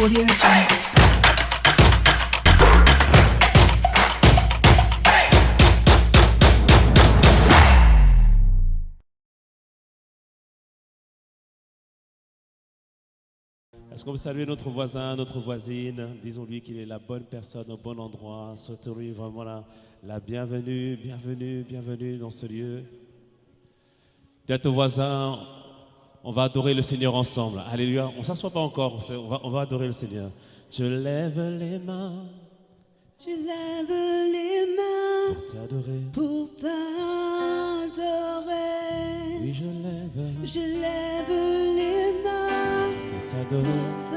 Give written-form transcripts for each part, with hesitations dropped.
Audio Jungle. Est-ce qu'on peut saluer notre voisin, notre voisine? Disons-lui qu'il est la bonne personne au bon endroit. Souhaitons-lui vraiment la bienvenue, bienvenue, bienvenue dans ce lieu. Dis à ton voisin, on va adorer le Seigneur ensemble. Alléluia. On ne s'assoit pas encore, on va adorer le Seigneur. Je lève les mains. Je lève les mains Pour t'adorer. pour t'adorer. Oui, je lève les mains pour t'adorer. pour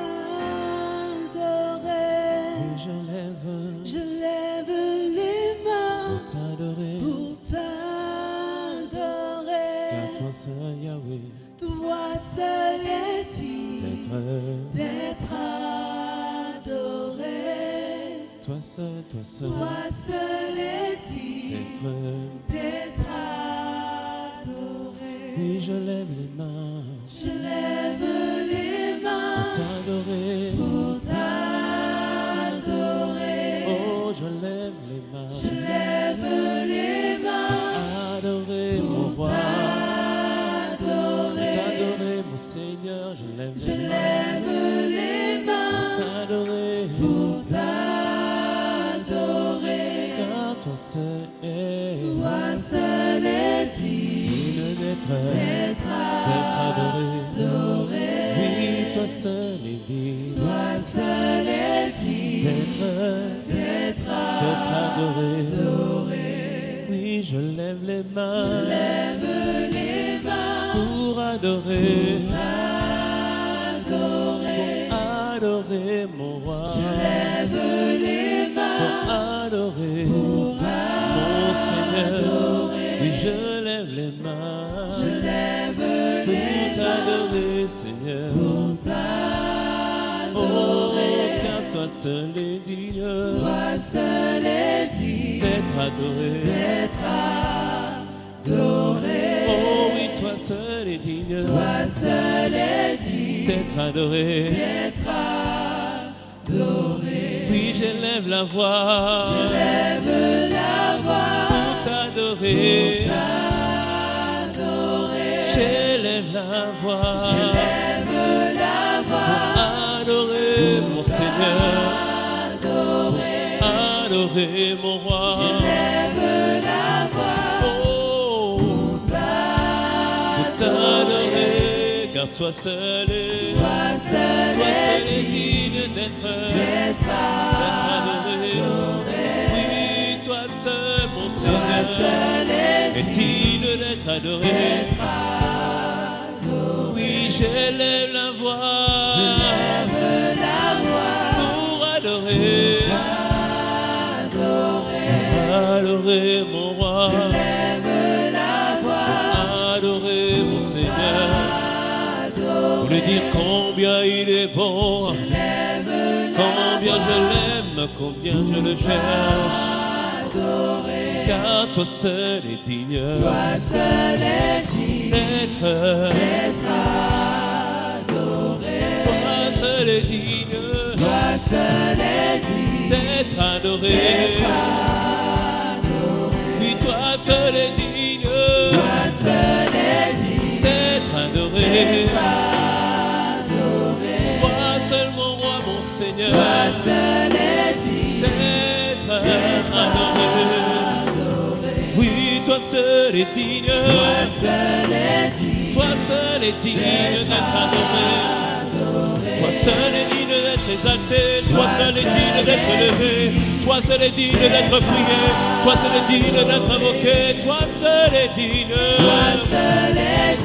t'adorer. Oui, je lève les mains pour t'adorer. pour t'adorer. Car toi seul, Yahweh, Toi seul est digne d'être adoré. toi seul, Toi seul est digne d'être adoré. oui, je lève les mains Je lève les pour mains t'adorer. pour t'adorer. Oh, je lève les mains Je lève les mains pour adorer mon pour roi, pour t'adorer. t'adorer mon Seigneur. Je lève Je les mains lève les pour mains t'adorer. pour t'adorer. Car toi seul est Toi seul est digne digne d'être adoré. adoré. Oui, toi seul est digne Toi seul est digne d'être adoré. Oui, je lève les mains Lève les mains pour adorer, adorer. adorer mon roi, Lève les mains pour adorer mon Seigneur. Oui, je lève les mains lève pour t'adorer, Seigneur. Oh, car toi seul est digne Toi seul est digne d'être adoré. adoré. Oh oui, toi seul est digne Toi seul est digne d'être adoré. adoré. Oui, j'élève la voix Lève la voix pour t'adorer. adorer. J'élève la voix Lève la voix pour adorer mon Seigneur, adorer mon roi. Lève la voix Oh, pour t'adorer, car toi seul est, Toi seul est digne d'être adoré. Oui, toi seul, mon Seigneur, est digne d'être adoré. Oui, j'élève la voix pour adorer, adorer mon roi, adorer mon Seigneur, pour lui dire combien il est bon, combien je l'aime, combien je le cherche, car toi seul est digne d'être adoré. Toi seul est digne d'être adoré. Oui, toi seul est digne d'être adoré. Toi seul mon roi, mon Seigneur, d'être adoré. Oui, toi seul est digne, toi seul est digne d'être adoré. Toi seul est digne d'être exalté, toi seul est digne d'être élevé, toi seul est digne d'être prié, toi seul est digne d'être invoqué, toi seul est digne.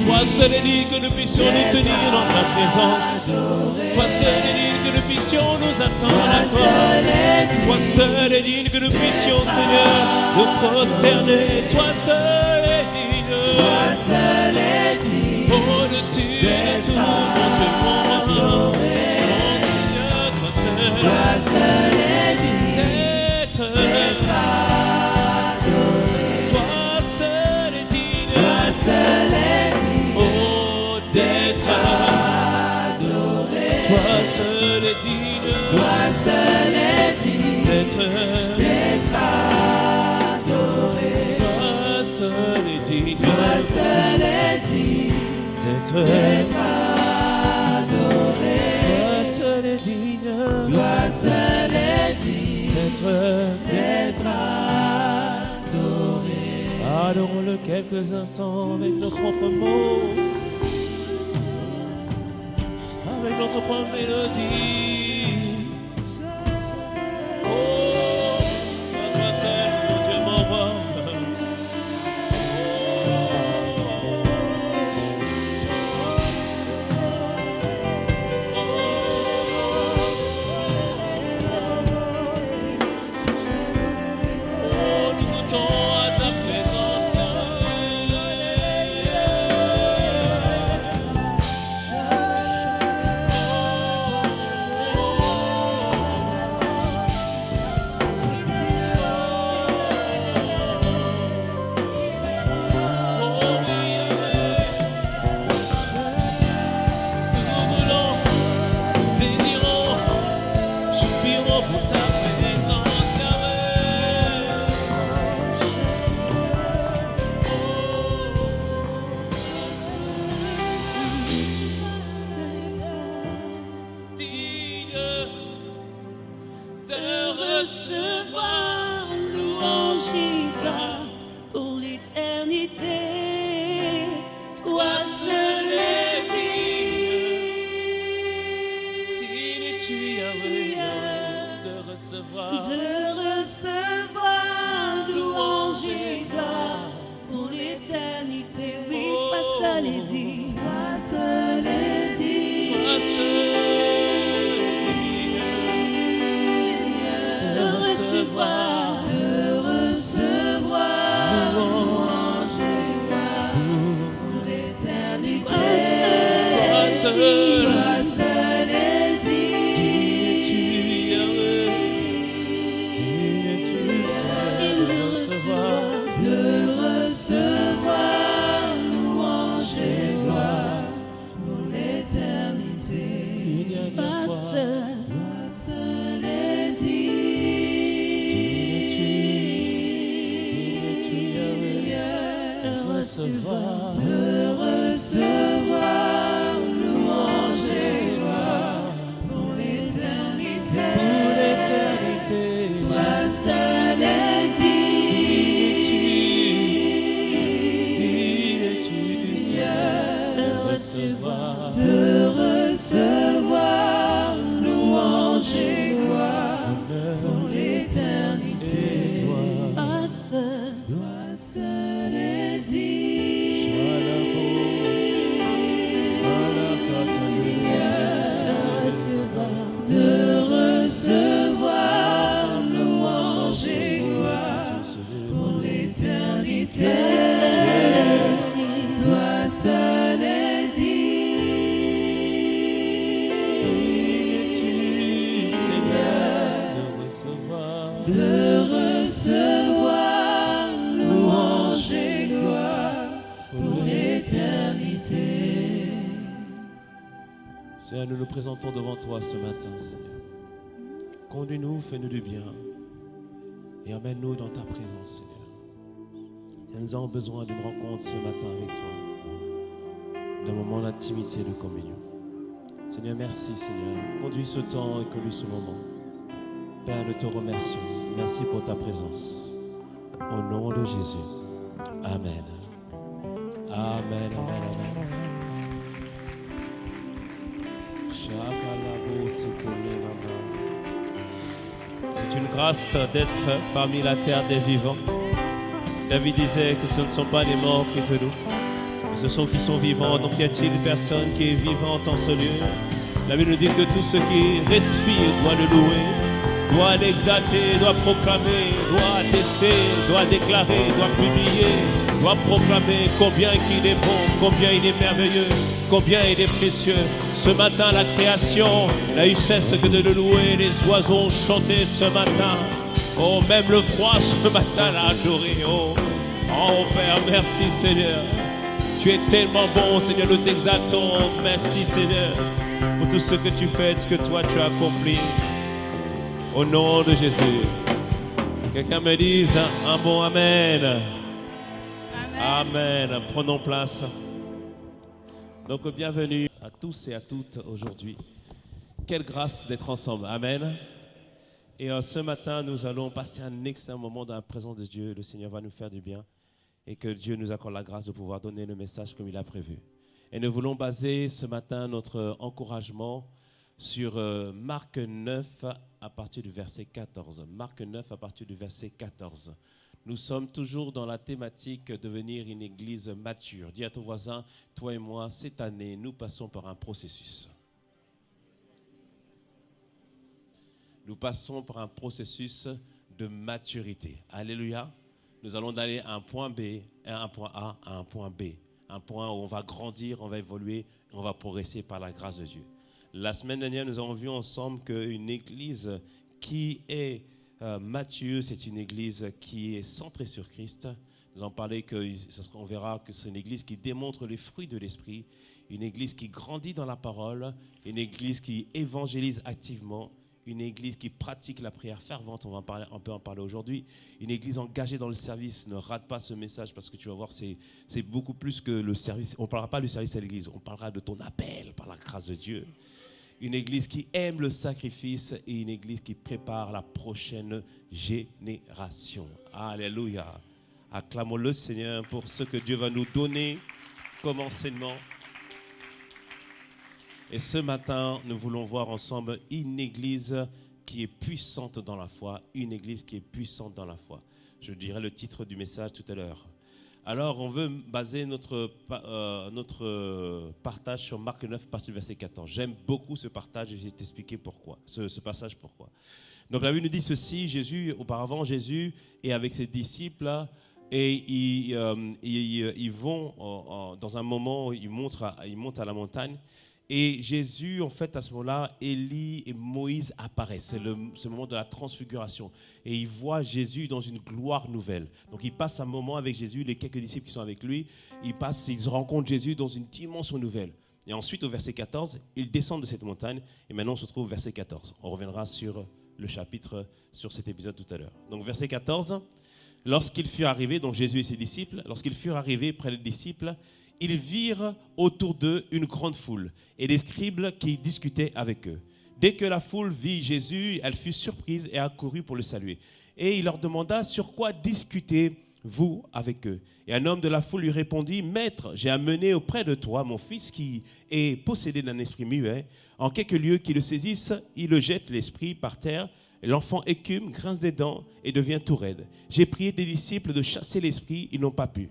Toi seul est digne que nous puissions nous tenir dans ta présence. Toi seul est digne que nous puissions nous attendre à toi. Toi seul est digne que nous puissions, Seigneur, nous prosterner. Toi seul est digne. Au-dessus de tout, mon Dieu, mon roi bien. Mon Seigneur, toi seul est digne d'être adoré. Toi seul est digne. Oh, d'être adoré. Toi seul est digne d'être adoré. Toi seul est digne Toi seul est digne d'être adoré. Adorons-le quelques instants avec nos propres mots, avec notre propre mélodie. Oh, toi seul, mon Dieu, mon roi. Recevoir louange et gloire pour l'éternité. Toi seul est Digne es-tu, Yahweh, de recevoir louange et gloire pour l'éternité. Oui, toi seul est digne. Toi seul est digne. Toi seul De recevoir louange et gloire pour l'éternité. Toi seul est digne. Digne es-tu, Seigneur, de recevoir Louange et gloire pour l'éternité. une dernière fois. Toi seul est digne. Digne es-tu, Yahweh, de recevoir louange et gloire pour l'éternité. pour l'éternité. Toi seul est Digne es-tu, Seigneur, de recevoir de recevoir louange et gloire pour l'éternité. Toi seul est digne. De recevoir louange et gloire pour l'éternité. Toi seul est digne. De recevoir louange et gloire pour l'éternité. Seigneur, nous nous présentons devant toi ce matin, Seigneur. Conduis-nous, fais-nous du bien et emmène-nous dans ta présence, Seigneur. Seigneur, nous avons besoin d'une rencontre ce matin avec toi, d'un moment d'intimité, de communion. Seigneur, merci, Seigneur. Conduis ce temps et conduis ce moment. Père, nous te remercions. Merci pour ta présence. Au nom de Jésus. Amen. Amen, amen, amen. C'est une grâce d'être parmi la terre des vivants. David disait que ce ne sont pas les morts qui te louent, mais ce sont qui sont vivants. Donc y a-t-il une personne qui est vivante en ce lieu? La Bible nous dit que tout ce qui respire doit le louer, doit l'exalter, doit proclamer, doit attester, doit déclarer, doit publier, doit proclamer combien il est bon, combien il est merveilleux, combien il est précieux. Ce matin, la création n'a eu cesse que de le louer. Les oiseaux ont chanté ce matin. Oh, même le froid ce matin l'a adoré. Oh, Père, merci Seigneur. Tu es tellement bon, Seigneur, nous t'exaltons. Merci Seigneur pour tout ce que tu fais, ce que toi tu as accompli. Au nom de Jésus. Quelqu'un me dise un bon Amen. Amen. Prenons place. Donc bienvenue à tous et à toutes aujourd'hui. Quelle grâce d'être ensemble. Amen. Et ce matin, nous allons passer un excellent moment dans la présence de Dieu. Le Seigneur va nous faire du bien et que Dieu nous accorde la grâce de pouvoir donner le message comme il a prévu. Et nous voulons baser ce matin notre encouragement sur Marc 9 à partir du verset 14. Marc 9 à partir du verset 14. Nous sommes toujours dans la thématique de devenir une église mature. Dis à ton voisin, toi et moi, cette année, nous passons par un processus. Nous passons par un processus de maturité. Alléluia. Nous allons aller à un point B, à un point A, à un point B. Un point où on va grandir, on va évoluer, on va progresser par la grâce de Dieu. La semaine dernière, nous avons vu ensemble qu'une église qui est mature, c'est une église qui est centrée sur Christ. Nous en parlé on verra que c'est une église qui démontre les fruits de l'esprit, une église qui grandit dans la parole, une église qui évangélise activement, une église qui pratique la prière fervente, on peut en parler aujourd'hui, une église engagée dans le service. Ne rate pas ce message parce que tu vas voir, c'est beaucoup plus que le service. On ne parlera pas du service à l'église, on parlera de ton appel par la grâce de Dieu. Une église qui aime le sacrifice et une église qui prépare la prochaine génération. Alléluia. Acclamons le Seigneur pour ce que Dieu va nous donner comme enseignement. Et ce matin, nous voulons voir ensemble une église qui est puissante dans la foi. Une église qui est puissante dans la foi. Je dirai le titre du message tout à l'heure. Alors, on veut baser notre partage sur Marc 9, partir du verset 14. J'aime beaucoup ce partage et je vais t'expliquer pourquoi, ce passage pourquoi. Donc, la Bible nous dit ceci, auparavant, Jésus est avec ses disciples et ils vont, dans un moment, ils montent à la montagne. Et Jésus, en fait, à ce moment-là, Élie et Moïse apparaissent. C'est ce moment de la transfiguration. Et ils voient Jésus dans une gloire nouvelle. Donc, ils passent un moment avec Jésus, les quelques disciples qui sont avec lui. Ils rencontrent Jésus dans une dimension nouvelle. Et ensuite, au verset 14, ils descendent de cette montagne. Et maintenant, on se trouve au verset 14. On reviendra sur le chapitre, sur cet épisode tout à l'heure. Donc, verset 14, lorsqu'ils furent arrivés, donc Jésus et ses disciples, lorsqu'ils furent arrivés près des disciples, ils virent autour d'eux une grande foule et des scribes qui discutaient avec eux. Dès que la foule vit Jésus, elle fut surprise et accourut pour le saluer. Et il leur demanda, sur quoi discutez-vous avec eux? Et un homme de la foule lui répondit, Maître, j'ai amené auprès de toi mon fils qui est possédé d'un esprit muet. En quelque lieu qu'il le saisisse, il le jette l'esprit par terre. L'enfant écume, grince des dents et devient tout raide. J'ai prié tes disciples de chasser l'esprit, ils n'ont pas pu.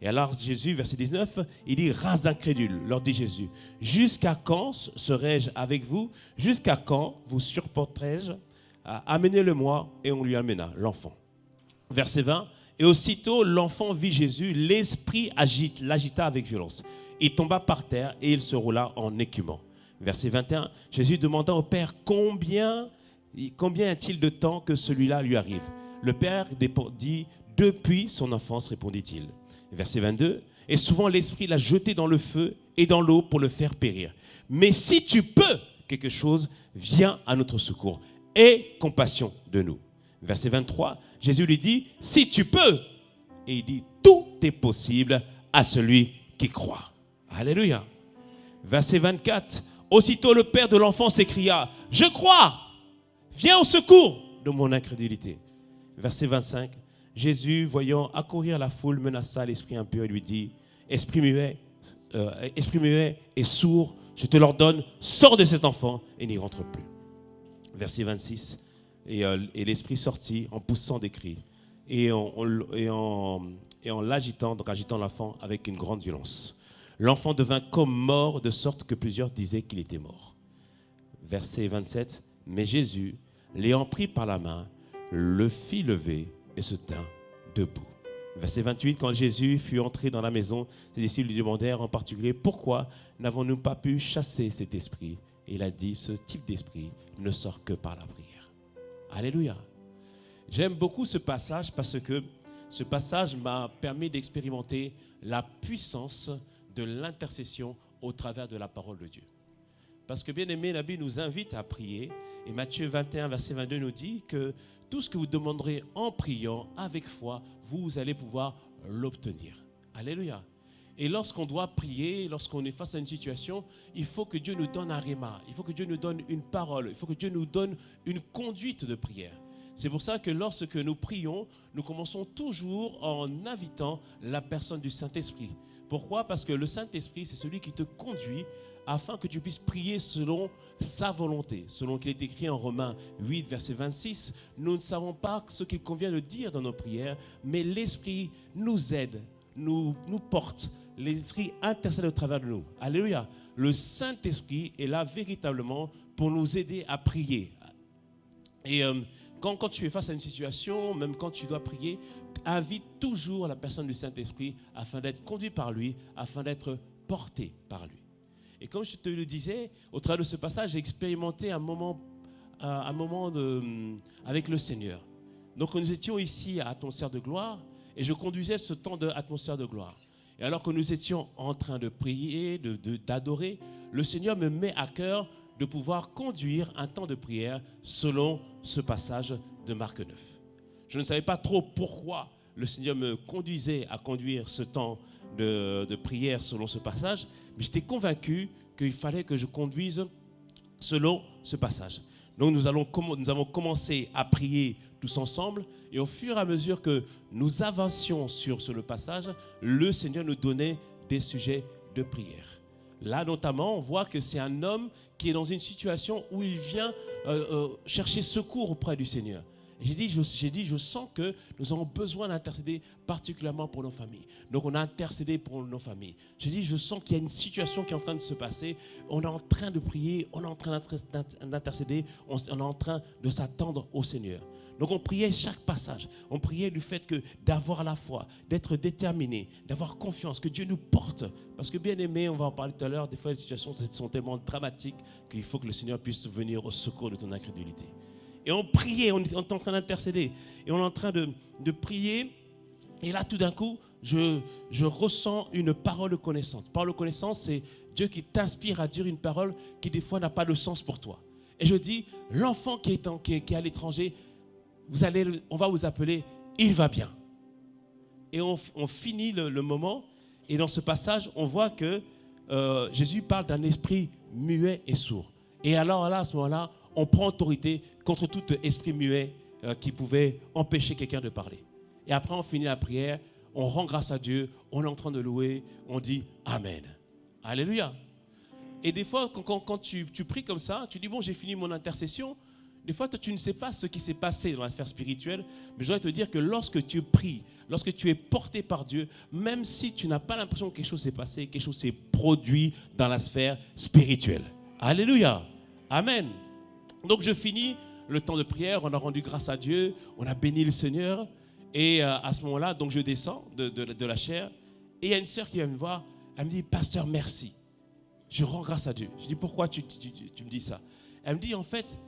Et alors Jésus, verset 19, il dit, race d'incrédules, leur dit Jésus, jusqu'à quand serai-je avec vous? Jusqu'à quand vous supporterai-je? Amenez-le-moi, et on lui amena l'enfant. Verset 20, et aussitôt l'enfant vit Jésus, l'esprit l'agita avec violence. Il tomba par terre et il se roula en écumant. Verset 21, Jésus demanda au Père, combien y-a-t-il de temps que celui-là lui arrive? Le Père dit, depuis son enfance, répondit-il. Verset 22, et souvent l'esprit l'a jeté dans le feu et dans l'eau pour le faire périr. Mais si tu peux quelque chose, viens à notre secours. Aie compassion de nous. Verset 23, Jésus lui dit, si tu peux. Et il dit, tout est possible à celui qui croit. Alléluia. Verset 24, aussitôt le père de l'enfant s'écria, je crois, viens au secours de mon incrédulité. Verset 25, Jésus, voyant accourir la foule, menaça l'esprit impur et lui dit, esprit muet et sourd, je te l'ordonne, sors de cet enfant et n'y rentre plus. Verset 26, et l'esprit sortit en poussant des cris et en l'agitant, donc agitant l'enfant avec une grande violence. L'enfant devint comme mort, de sorte que plusieurs disaient qu'il était mort. Verset 27, mais Jésus, l'ayant pris par la main, le fit lever et se tint debout. Verset 28, quand Jésus fut entré dans la maison, ses disciples lui demandèrent en particulier, pourquoi n'avons-nous pas pu chasser cet esprit? Et il a dit, ce type d'esprit ne sort que par la prière. Alléluia. J'aime beaucoup ce passage parce que ce passage m'a permis d'expérimenter la puissance de l'intercession au travers de la parole de Dieu. Parce que bien aimé, la Bible nous invite à prier. Et Matthieu 21, verset 22 nous dit que tout ce que vous demanderez en priant avec foi, vous allez pouvoir l'obtenir. Alléluia. Et lorsqu'on doit prier, lorsqu'on est face à une situation, il faut que Dieu nous donne un réma, il faut que Dieu nous donne une parole, il faut que Dieu nous donne une conduite de prière. C'est pour ça que lorsque nous prions, nous commençons toujours en invitant la personne du Saint-Esprit. Pourquoi ? Parce que le Saint-Esprit, c'est celui qui te conduit afin que tu puisses prier selon sa volonté. Selon qu'il est écrit en Romains 8, verset 26, nous ne savons pas ce qu'il convient de dire dans nos prières, mais l'Esprit nous aide, nous porte. L'Esprit intercède au travers de nous. Alléluia. Le Saint-Esprit est là véritablement pour nous aider à prier. Et quand tu es face à une situation, même quand tu dois prier, invite toujours la personne du Saint-Esprit afin d'être conduit par lui, afin d'être porté par lui. Et comme je te le disais, au travers de ce passage, j'ai expérimenté un moment avec le Seigneur. Donc nous étions ici à Atmosphère de gloire et je conduisais ce temps d'atmosphère de gloire. Et alors que nous étions en train de prier, d'adorer, le Seigneur me met à cœur de pouvoir conduire un temps de prière selon ce passage de Marc 9. Je ne savais pas trop pourquoi le Seigneur me conduisait à conduire ce temps de prière selon ce passage, mais j'étais convaincu qu'il fallait que je conduise selon ce passage. Donc nous avons commencé à prier tous ensemble et au fur et à mesure que nous avancions sur le passage, le Seigneur nous donnait des sujets de prière. Là notamment, on voit que c'est un homme qui est dans une situation où il vient chercher secours auprès du Seigneur. J'ai dit, je sens que nous avons besoin d'intercéder particulièrement pour nos familles. Donc, on a intercédé pour nos familles. J'ai dit, je sens qu'il y a une situation qui est en train de se passer. On est en train de prier, on est en train d'intercéder, on est en train de s'attendre au Seigneur. Donc, on priait chaque passage. On priait du fait d'avoir la foi, d'être déterminé, d'avoir confiance, que Dieu nous porte. Parce que, bien aimé, on va en parler tout à l'heure, des fois, les situations sont tellement dramatiques qu'il faut que le Seigneur puisse venir au secours de ton incrédulité. Et on priait, on est en train d'intercéder. Et on est en train de prier. Et là, tout d'un coup, je ressens une parole de connaissance. Parole de connaissance, c'est Dieu qui t'inspire à dire une parole qui, des fois, n'a pas de sens pour toi. Et je dis, l'enfant qui est à l'étranger, on va vous appeler, il va bien. Et on finit le moment. Et dans ce passage, on voit que Jésus parle d'un esprit muet et sourd. Et alors là, à ce moment-là, on prend autorité contre tout esprit muet qui pouvait empêcher quelqu'un de parler. Et après, on finit la prière, on rend grâce à Dieu, on est en train de louer, on dit Amen. Alléluia. Et des fois, quand tu pries comme ça, tu dis, bon, j'ai fini mon intercession. Des fois, toi, tu ne sais pas ce qui s'est passé dans la sphère spirituelle, mais je dois te dire que lorsque tu pries, lorsque tu es porté par Dieu, même si tu n'as pas l'impression que quelque chose s'est passé, quelque chose s'est produit dans la sphère spirituelle. Alléluia. Amen. Donc je finis le temps de prière, on a rendu grâce à Dieu, on a béni le Seigneur. Et à ce moment-là, donc je descends de la chaire. Et il y a une sœur qui vient me voir, elle me dit, pasteur, merci. Je rends grâce à Dieu. Je dis, pourquoi tu me dis ça? Elle me dit, en fait,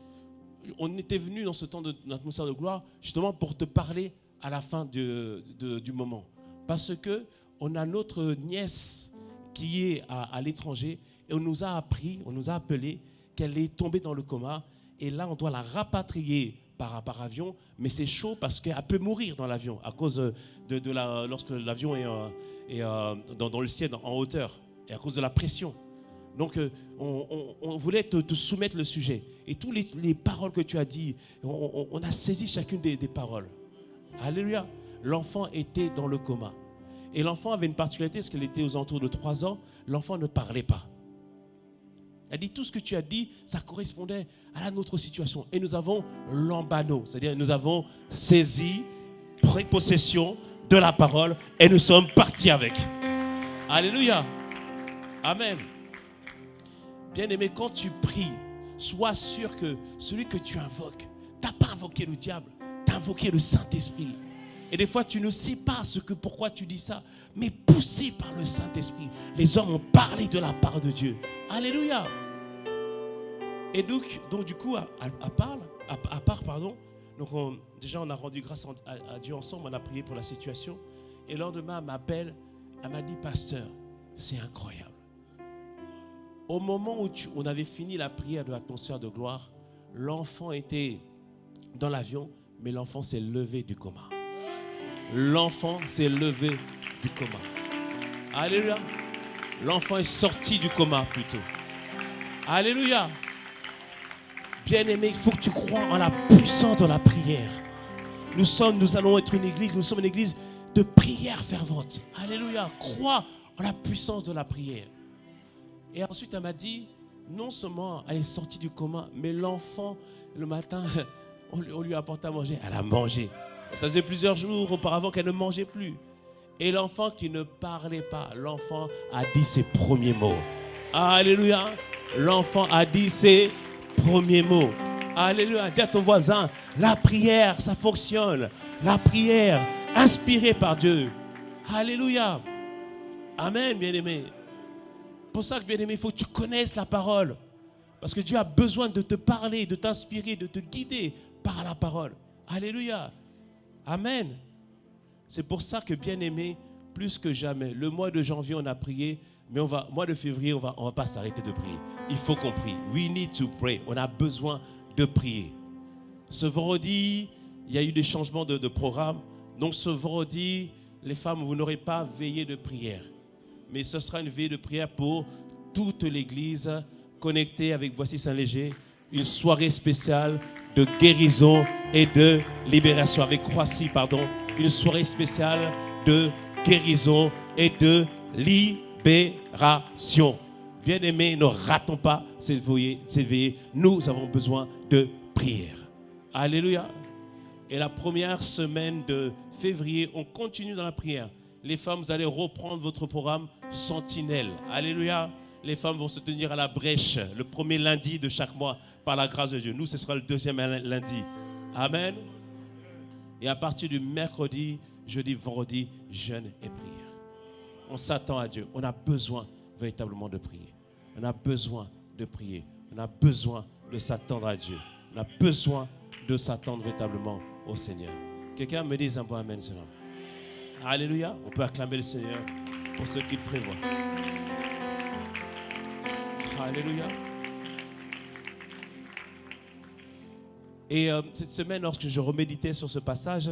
on était venu dans ce temps d'atmosphère de gloire, justement pour te parler à la fin du moment. Parce qu'on a notre nièce qui est à l'étranger et on nous a appelé qu'elle est tombée dans le coma. Et là, on doit la rapatrier par avion, mais c'est chaud parce qu'elle peut mourir dans l'avion à cause lorsque l'avion est dans le ciel, en hauteur, et à cause de la pression. Donc, on voulait te soumettre le sujet. Et toutes les paroles que tu as dit, on a saisi chacune des paroles. Alléluia. L'enfant était dans le coma. Et l'enfant avait une particularité, parce qu'elle était aux alentours de 3 ans, l'enfant ne parlait pas. Elle dit, tout ce que tu as dit, ça correspondait à notre situation. Et nous avons l'embano, c'est-à-dire nous avons saisi, pris possession de la parole et nous sommes partis avec. Alléluia. Amen. Bien-aimé, quand tu pries, sois sûr que celui que tu invoques, tu n'as pas invoqué le diable, tu as invoqué le Saint-Esprit. Et des fois, tu ne sais pas pourquoi tu dis ça, mais poussé par le Saint-Esprit, les hommes ont parlé de la part de Dieu. Alléluia. Et donc du coup, à part, donc déjà on a rendu grâce à Dieu ensemble, on a prié pour la situation. Et le lendemain, elle m'appelle, elle m'a dit, pasteur, c'est incroyable. Au moment où on avait fini la prière de l'atmosphère de gloire, l'enfant était dans l'avion, mais l'enfant s'est levé du coma. L'enfant s'est levé du coma. Alléluia. L'enfant est sorti du coma plutôt. Alléluia. Bien-aimé, il faut que tu crois en la puissance de la prière. Nous allons être une église, nous sommes une église de prière fervente. Alléluia. Crois en la puissance de la prière. Et ensuite, elle m'a dit, non seulement elle est sortie du coma, mais l'enfant, le matin, on lui a apporté à manger. Elle a mangé. Ça faisait plusieurs jours auparavant qu'elle ne mangeait plus. Et l'enfant qui ne parlait pas, l'enfant a dit ses premiers mots. Alléluia. L'enfant a dit ses premiers mots. Alléluia. Dis à ton voisin, la prière, ça fonctionne. La prière, inspirée par Dieu. Alléluia. Amen, bien-aimé. C'est pour ça que, bien-aimé, il faut que tu connaisses la parole. Parce que Dieu a besoin de te parler, de t'inspirer, de te guider par la parole. Alléluia. Amen. C'est pour ça que, bien-aimé, plus que jamais, le mois de janvier, on a prié, mais mois de février, on va pas s'arrêter de prier. Il faut qu'on prie. We need to pray. On a besoin de prier. Ce vendredi, il y a eu des changements de programme. Donc, ce vendredi, les femmes, vous n'aurez pas veillé de prière. Mais ce sera une veillée de prière pour toute l'église connectée avec Boissy Saint-Léger. Une soirée spéciale de guérison et de libération. Avec Croissy, pardon. Une soirée spéciale de guérison et de libération. Bien-aimés, ne ratons pas cette veillée. Nous avons besoin de prière. Alléluia. Et la première semaine de février, on continue dans la prière. Les femmes, vous allez reprendre votre programme Sentinelle. Alléluia. Les femmes vont se tenir à la brèche le premier lundi de chaque mois par la grâce de Dieu. Nous, ce sera le deuxième lundi. Amen. Et à partir du mercredi, jeudi, vendredi, jeûne et prière. On s'attend à Dieu. On a besoin véritablement de prier. On a besoin de prier. On a besoin de s'attendre à Dieu. On a besoin de s'attendre véritablement au Seigneur. Quelqu'un me dise un bon amen cela. Alléluia. On peut acclamer le Seigneur pour ce qu'il prévoit. Alléluia. Et cette semaine, lorsque je reméditais sur ce passage,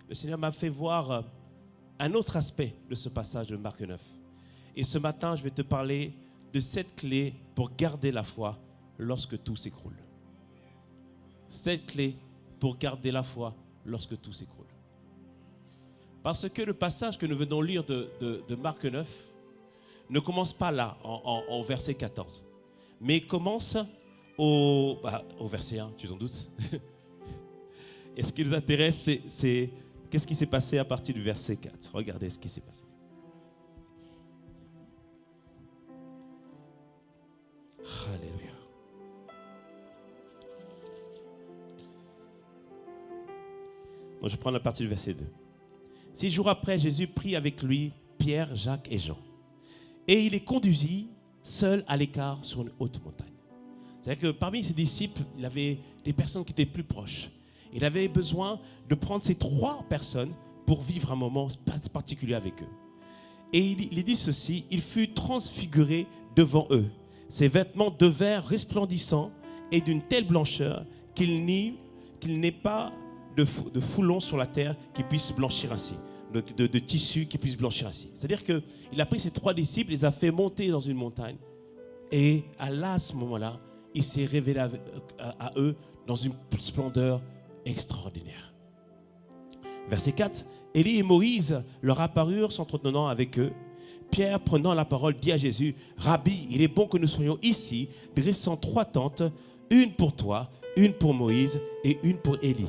le Seigneur m'a fait voir un autre aspect de ce passage de Marc 9. Et ce matin, je vais te parler de cette clé pour garder la foi lorsque tout s'écroule. Cette clé pour garder la foi lorsque tout s'écroule. Parce que le passage que nous venons lire de Marc 9 ne commence pas là, en verset 14, mais commence au verset 1, tu t'en doutes. Et ce qui nous intéresse, c'est qu'est-ce qui s'est passé à partir du verset 4. Regardez ce qui s'est passé. Alléluia. Bon, je prends la partie du verset 2. 6 jours après, Jésus prit avec lui Pierre, Jacques et Jean. Et il les conduisit seul à l'écart sur une haute montagne. C'est-à-dire que parmi ses disciples, il avait des personnes qui étaient plus proches. Il avait besoin de prendre ces 3 personnes pour vivre un moment particulier avec eux. Et il dit ceci, il fut transfiguré devant eux. Ses vêtements devinrent resplendissants et d'une telle blancheur qu'il n'est pas de foulon sur la terre qui puisse blanchir ainsi, de tissu qui puisse blanchir ainsi. C'est-à-dire qu'il a pris ses 3 disciples, les a fait monter dans une montagne et à ce moment-là, il s'est révélé à eux dans une splendeur extraordinaire. Verset 4, Élie et Moïse leur apparurent s'entretenant avec eux. Pierre, prenant la parole, dit à Jésus, « Rabbi, il est bon que nous soyons ici, dressant 3 tentes, une pour toi, une pour Moïse et une pour Élie. »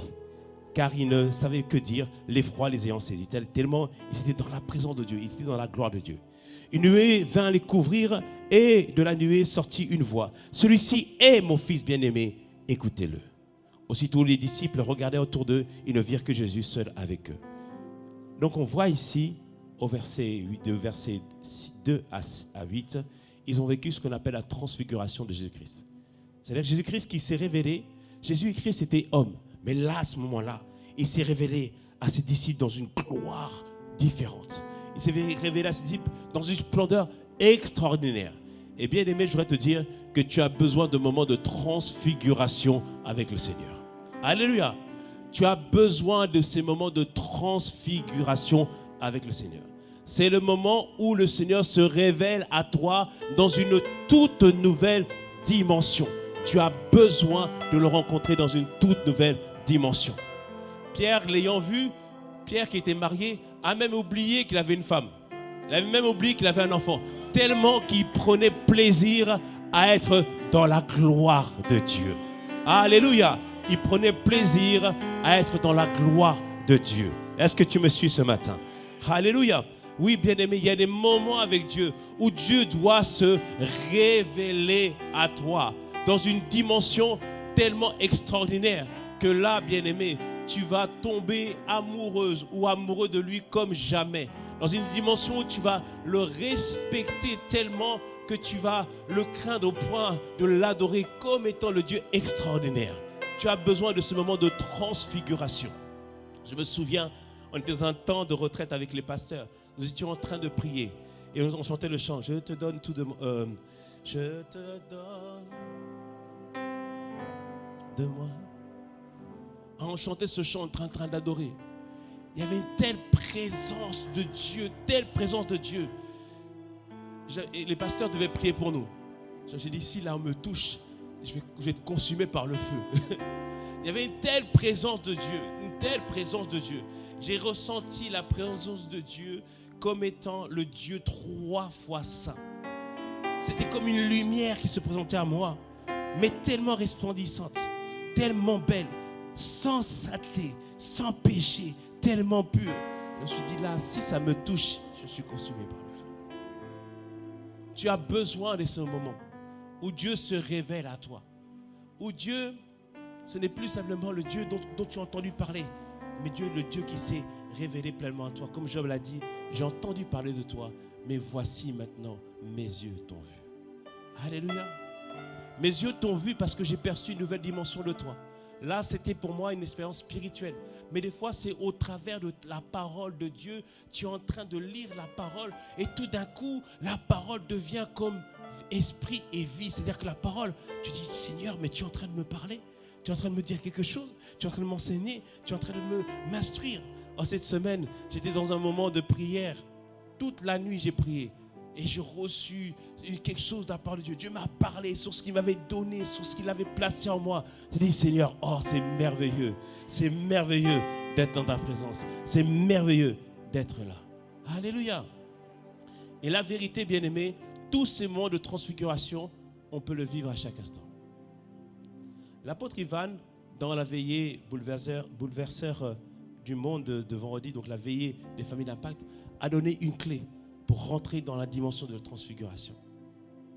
Car ils ne savaient que dire, l'effroi les ayant saisis. Tellement ils étaient dans la présence de Dieu, ils étaient dans la gloire de Dieu. Une nuée vint les couvrir et de la nuée sortit une voix. « Celui-ci est mon fils bien-aimé, écoutez-le. » Aussitôt les disciples regardaient autour d'eux, ils ne virent que Jésus seul avec eux. Donc on voit ici, au verset 2 à 8, ils ont vécu ce qu'on appelle la transfiguration de Jésus-Christ. C'est-à-dire que Jésus-Christ qui s'est révélé, Jésus-Christ était homme. Mais là, à ce moment-là, il s'est révélé à ses disciples dans une gloire différente. Il s'est révélé à ses disciples dans une splendeur extraordinaire. Et bien aimé, je voudrais te dire que tu as besoin de moments de transfiguration avec le Seigneur. Alléluia. Tu as besoin de ces moments de transfiguration avec le Seigneur. C'est le moment où le Seigneur se révèle à toi dans une toute nouvelle dimension. Tu as besoin de le rencontrer dans une toute nouvelle dimension. Pierre, l'ayant vu, Pierre qui était marié, a même oublié qu'il avait une femme. Il avait même oublié qu'il avait un enfant. Tellement qu'il prenait plaisir à être dans la gloire de Dieu. Alléluia. Il prenait plaisir à être dans la gloire de Dieu. Est-ce que tu me suis ce matin? Alléluia. Oui, bien-aimé, il y a des moments avec Dieu où Dieu doit se révéler à toi dans une dimension tellement extraordinaire que là, bien-aimé, tu vas tomber amoureuse ou amoureux de lui comme jamais. Dans une dimension où tu vas le respecter tellement que tu vas le craindre au point de l'adorer comme étant le Dieu extraordinaire. Tu as besoin de ce moment de transfiguration. Je me souviens, on était dans un temps de retraite avec les pasteurs. Nous étions en train de prier et on chantait le chant. Je te donne tout de moi. Je te donne de moi. On chantait ce chant en train d'adorer. Il y avait une telle présence de Dieu, telle présence de Dieu. Et les pasteurs devaient prier pour nous. Je me suis dit, si là on me touche, je vais être consumé par le feu. Il y avait une telle présence de Dieu, une telle présence de Dieu. J'ai ressenti la présence de Dieu comme étant le Dieu 3 fois saint. C'était comme une lumière qui se présentait à moi, mais tellement resplendissante, tellement belle, sans saleté, sans péché, tellement pure. Je me suis dit là, si ça me touche, je suis consumé par le feu. Tu as besoin de ce moment où Dieu se révèle à toi, où Dieu, ce n'est plus simplement le Dieu dont tu as entendu parler, mais Dieu, le Dieu qui s'est révélé pleinement à toi. Comme Job l'a dit, j'ai entendu parler de toi, mais voici maintenant, mes yeux t'ont vu. Alléluia. Mes yeux t'ont vu parce que j'ai perçu une nouvelle dimension de toi. Là, c'était pour moi une expérience spirituelle. Mais des fois, c'est au travers de la parole de Dieu. Tu es en train de lire la parole et tout d'un coup, la parole devient comme esprit et vie. C'est-à-dire que la parole, tu dis, Seigneur, mais tu es en train de me parler. Tu es en train de me dire quelque chose. Tu es en train de m'enseigner. Tu es en train de m'instruire. En cette semaine, j'étais dans un moment de prière. Toute la nuit, j'ai prié. Et j'ai reçu quelque chose de la part de Dieu. Dieu m'a parlé sur ce qu'il m'avait donné, sur ce qu'il avait placé en moi. J'ai dit, Seigneur, oh, c'est merveilleux. C'est merveilleux d'être dans ta présence. C'est merveilleux d'être là. Alléluia. Et la vérité, bien-aimé, tous ces moments de transfiguration, on peut le vivre à chaque instant. L'apôtre Ivan, dans la veillée bouleverseur du monde de vendredi, donc la veillée des familles d'impact, a donné une clé pour rentrer dans la dimension de la transfiguration.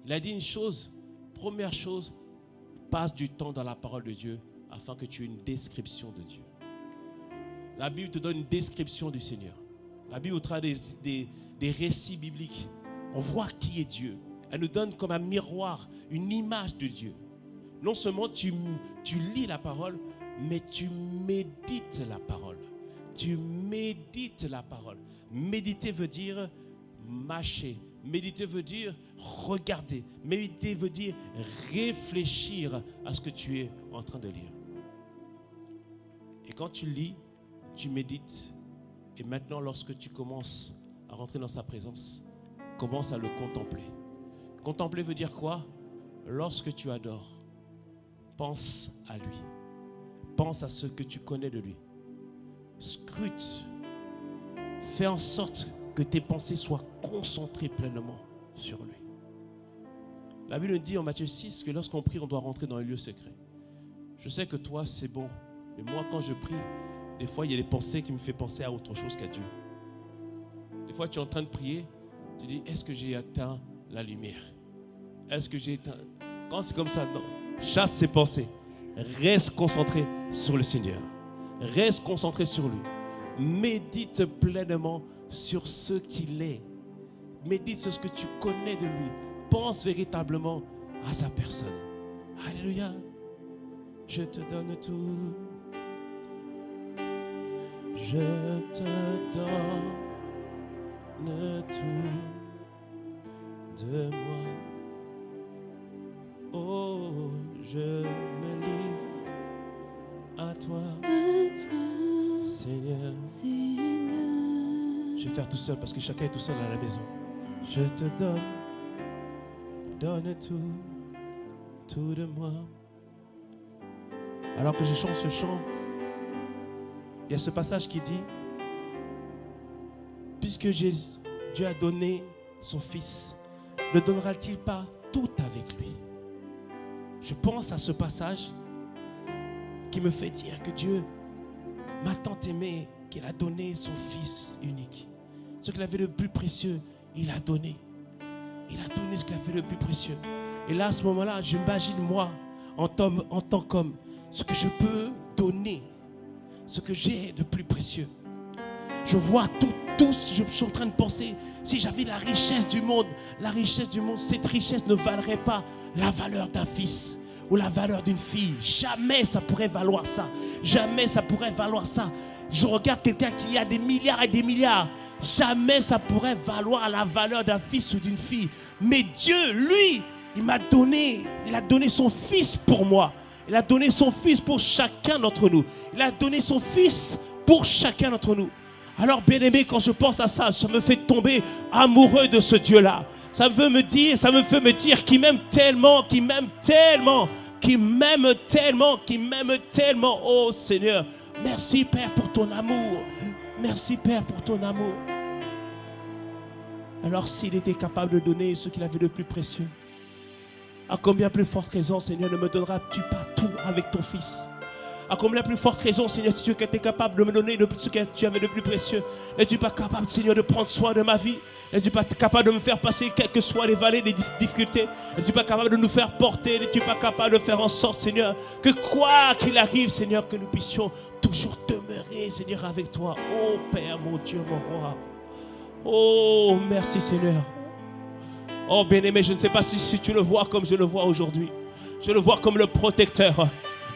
Il a dit une chose, première chose, passe du temps dans la parole de Dieu afin que tu aies une description de Dieu. La Bible te donne une description du Seigneur. La Bible, au travers des récits bibliques, on voit qui est Dieu. Elle nous donne comme un miroir, une image de Dieu. Non seulement tu lis la parole, mais tu médites la parole. Tu médites la parole. Méditer veut dire mâcher. Méditer veut dire regarder. Méditer veut dire réfléchir à ce que tu es en train de lire. Et quand tu lis, tu médites. Et maintenant, lorsque tu commences à rentrer dans sa présence, commence à le contempler. Contempler veut dire quoi? Lorsque tu adores, pense à lui. Pense à ce que tu connais de lui. Scrute. Fais en sorte que tes pensées soient concentrées pleinement sur lui. La Bible dit en Matthieu 6 que lorsqu'on prie, on doit rentrer dans un lieu secret. Je sais que toi, c'est bon. Mais moi, quand je prie, des fois, il y a des pensées qui me font penser à autre chose qu'à Dieu. Des fois, tu es en train de prier, tu dis, est-ce que j'ai atteint la lumière? Est-ce que j'ai éteint? Quand c'est comme ça, non. Chasse ces pensées. Reste concentré sur le Seigneur. Reste concentré sur lui. Médite pleinement sur ce qu'il est. Médite sur ce que tu connais de lui. Pense véritablement à sa personne. Alléluia. Je te donne tout. Je te donne tout de moi. Oh, je me livre à toi, Seigneur. Je Je vais faire tout seul parce que chacun est tout seul à la maison. Je te donne tout de moi. Alors que je chante ce chant, il y a ce passage qui dit, puisque Dieu a donné son Fils, ne donnera-t-il pas tout avec lui? Je pense à ce passage qui me fait dire que Dieu m'a tant aimé qu'il a donné son Fils unique. Ce qu'il avait de plus précieux, il a donné. Il a donné ce qu'il avait de plus précieux. Et là, à ce moment-là, j'imagine moi, en tant qu'homme, ce que je peux donner, ce que j'ai de plus précieux. Je vois tout, je suis en train de penser, si j'avais la richesse du monde, cette richesse ne valerait pas la valeur d'un fils ou la valeur d'une fille. Jamais ça pourrait valoir ça. Jamais ça pourrait valoir ça. Je regarde quelqu'un qui a des milliards et des milliards. Jamais ça pourrait valoir la valeur d'un fils ou d'une fille. Mais Dieu, lui, il a donné son Fils pour moi. Il a donné son Fils pour chacun d'entre nous. Il a donné son Fils pour chacun d'entre nous. Alors, bien-aimé, quand je pense à ça, ça me fait tomber amoureux de ce Dieu-là. Ça me fait me dire qu'il m'aime tellement, qu'il m'aime tellement, qu'il m'aime tellement, qu'il m'aime tellement. Oh Seigneur, merci Père pour ton amour. Merci Père pour ton amour. Alors, s'il était capable de donner ce qu'il avait de plus précieux, à combien plus forte raison, Seigneur, ne me donneras-tu pas tout avec ton Fils? À combien plus forte raison, Seigneur, si tu étais capable de me donner ce que tu avais de plus précieux? N'es-tu pas capable, Seigneur, de prendre soin de ma vie? N'es-tu pas capable de me faire passer, quelles que soient les vallées, les difficultés? N'es-tu pas capable de nous faire porter? N'es-tu pas capable de faire en sorte, Seigneur, que quoi qu'il arrive, Seigneur, que nous puissions toujours demeurer, Seigneur, avec toi? Oh Père, mon Dieu, mon roi. Oh, merci, Seigneur. Oh, bien-aimé, je ne sais pas si tu le vois comme je le vois aujourd'hui. Je le vois comme le protecteur.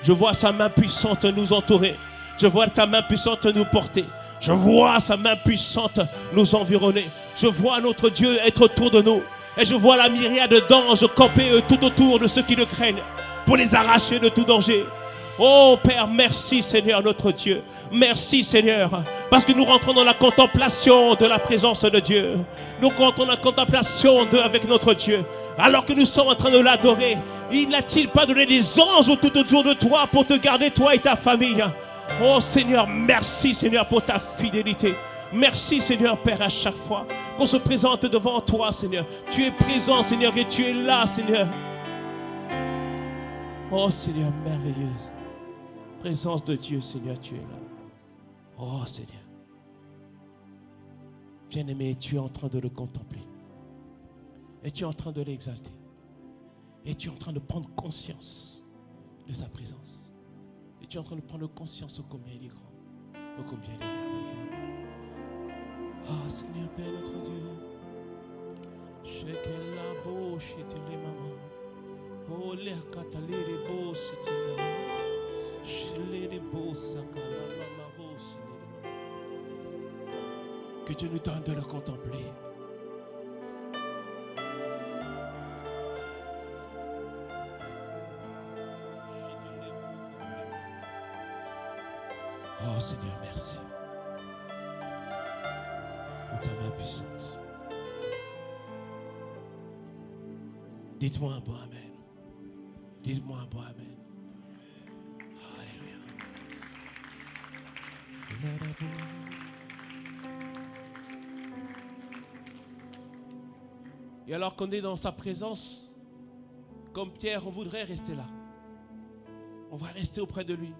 Je vois sa main puissante nous entourer. Je vois sa main puissante nous porter. Je vois sa main puissante nous environner. Je vois notre Dieu être autour de nous. Et je vois la myriade d'anges camper tout autour de ceux qui le craignent pour les arracher de tout danger. Oh Père, merci Seigneur notre Dieu. Merci Seigneur. Parce que nous rentrons dans la contemplation de la présence de Dieu. Nous rentrons dans la contemplation avec notre Dieu. Alors que nous sommes en train de l'adorer, il n'a-t-il pas donné des anges tout autour de toi pour te garder toi et ta famille? Oh Seigneur, merci Seigneur pour ta fidélité. Merci Seigneur Père à chaque fois qu'on se présente devant toi Seigneur. Tu es présent Seigneur et tu es là Seigneur. Oh Seigneur merveilleuse. Présence de Dieu Seigneur, tu es là. Oh Seigneur. Bien-aimé, tu es en train de le contempler. Et tu es en train de l'exalter. Et tu es en train de prendre conscience de sa présence. Et tu es en train de prendre conscience de combien il est grand, de combien il est merveilleux. Ah Seigneur Père notre Dieu. Que Dieu nous donne de le contempler. Oh Seigneur, merci pour ta main puissante. Dites-moi un bon amen. Dites-moi un bon amen. Alléluia. Et alors qu'on est dans sa présence, comme Pierre, on voudrait rester là. On va rester auprès de lui.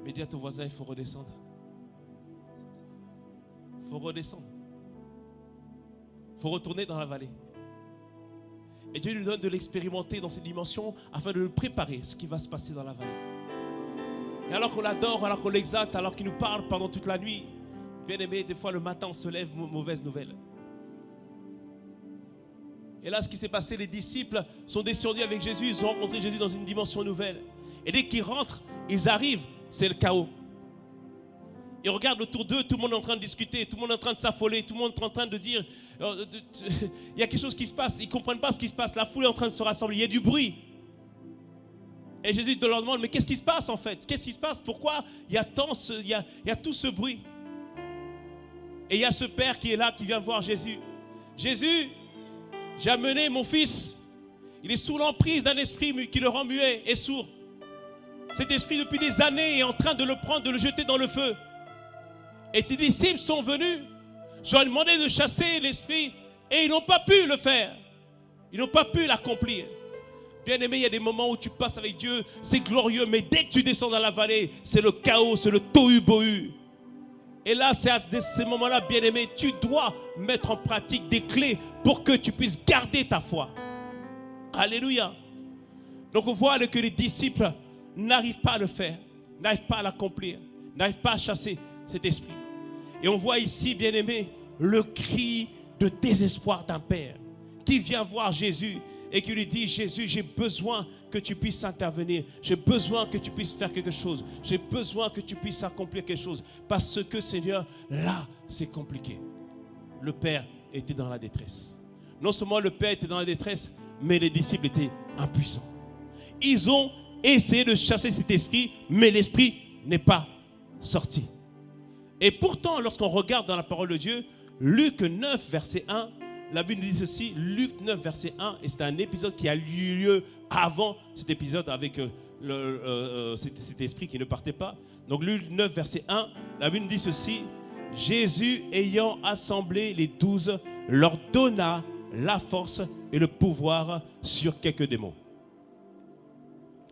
Mais dis à ton voisin, il faut redescendre. Il faut redescendre. Il faut retourner dans la vallée. Et Dieu nous donne de l'expérimenter dans ces dimensions afin de nous préparer ce qui va se passer dans la vallée. Et alors qu'on l'adore, alors qu'on l'exalte, alors qu'il nous parle pendant toute la nuit, bien aimé, des fois le matin on se lève, mauvaise nouvelle. Et là, ce qui s'est passé, les disciples sont descendus avec Jésus, ils ont rencontré Jésus dans une dimension nouvelle. Et dès qu'ils rentrent, ils arrivent, c'est le chaos. Ils regardent autour d'eux, tout le monde est en train de discuter, tout le monde est en train de s'affoler, tout le monde est en train de dire, il y a quelque chose qui se passe, ils ne comprennent pas ce qui se passe, la foule est en train de se rassembler, il y a du bruit. Et Jésus leur demande, mais qu'est-ce qui se passe en fait? Qu'est-ce qui se passe? Pourquoi il y a tout ce bruit? Et il y a ce père qui est là, qui vient voir Jésus. Jésus, j'ai amené mon fils. Il est sous l'emprise d'un esprit qui le rend muet et sourd. Cet esprit, depuis des années, est en train de le prendre, de le jeter dans le feu. Et tes disciples sont venus. Je leur ai demandé de chasser l'esprit et ils n'ont pas pu le faire. Ils n'ont pas pu l'accomplir. Bien aimé, il y a des moments où tu passes avec Dieu, c'est glorieux, mais dès que tu descends dans la vallée, c'est le chaos, c'est le tohu-bohu. Et là, c'est à ces moments-là, bien aimé, tu dois mettre en pratique des clés pour que tu puisses garder ta foi. Alléluia. Donc on voit que les disciples n'arrivent pas à le faire, n'arrivent pas à l'accomplir, n'arrivent pas à chasser cet esprit. Et on voit ici, bien aimé, le cri de désespoir d'un père qui vient voir Jésus et qui lui dit: Jésus, j'ai besoin que tu puisses intervenir, j'ai besoin que tu puisses faire quelque chose, j'ai besoin que tu puisses accomplir quelque chose, parce que Seigneur, là, c'est compliqué. Le père était dans la détresse. Non seulement le père était dans la détresse, mais les disciples étaient impuissants. Ils ont essayé de chasser cet esprit, mais l'esprit n'est pas sorti. Et pourtant, lorsqu'on regarde dans la parole de Dieu, Luc 9, verset 1, la Bible dit ceci, Luc 9, verset 1, et c'est un épisode qui a eu lieu avant cet épisode avec cet esprit qui ne partait pas. Donc Luc 9, verset 1, la Bible dit ceci: Jésus, ayant assemblé les 12, leur donna la force et le pouvoir sur quelques démons.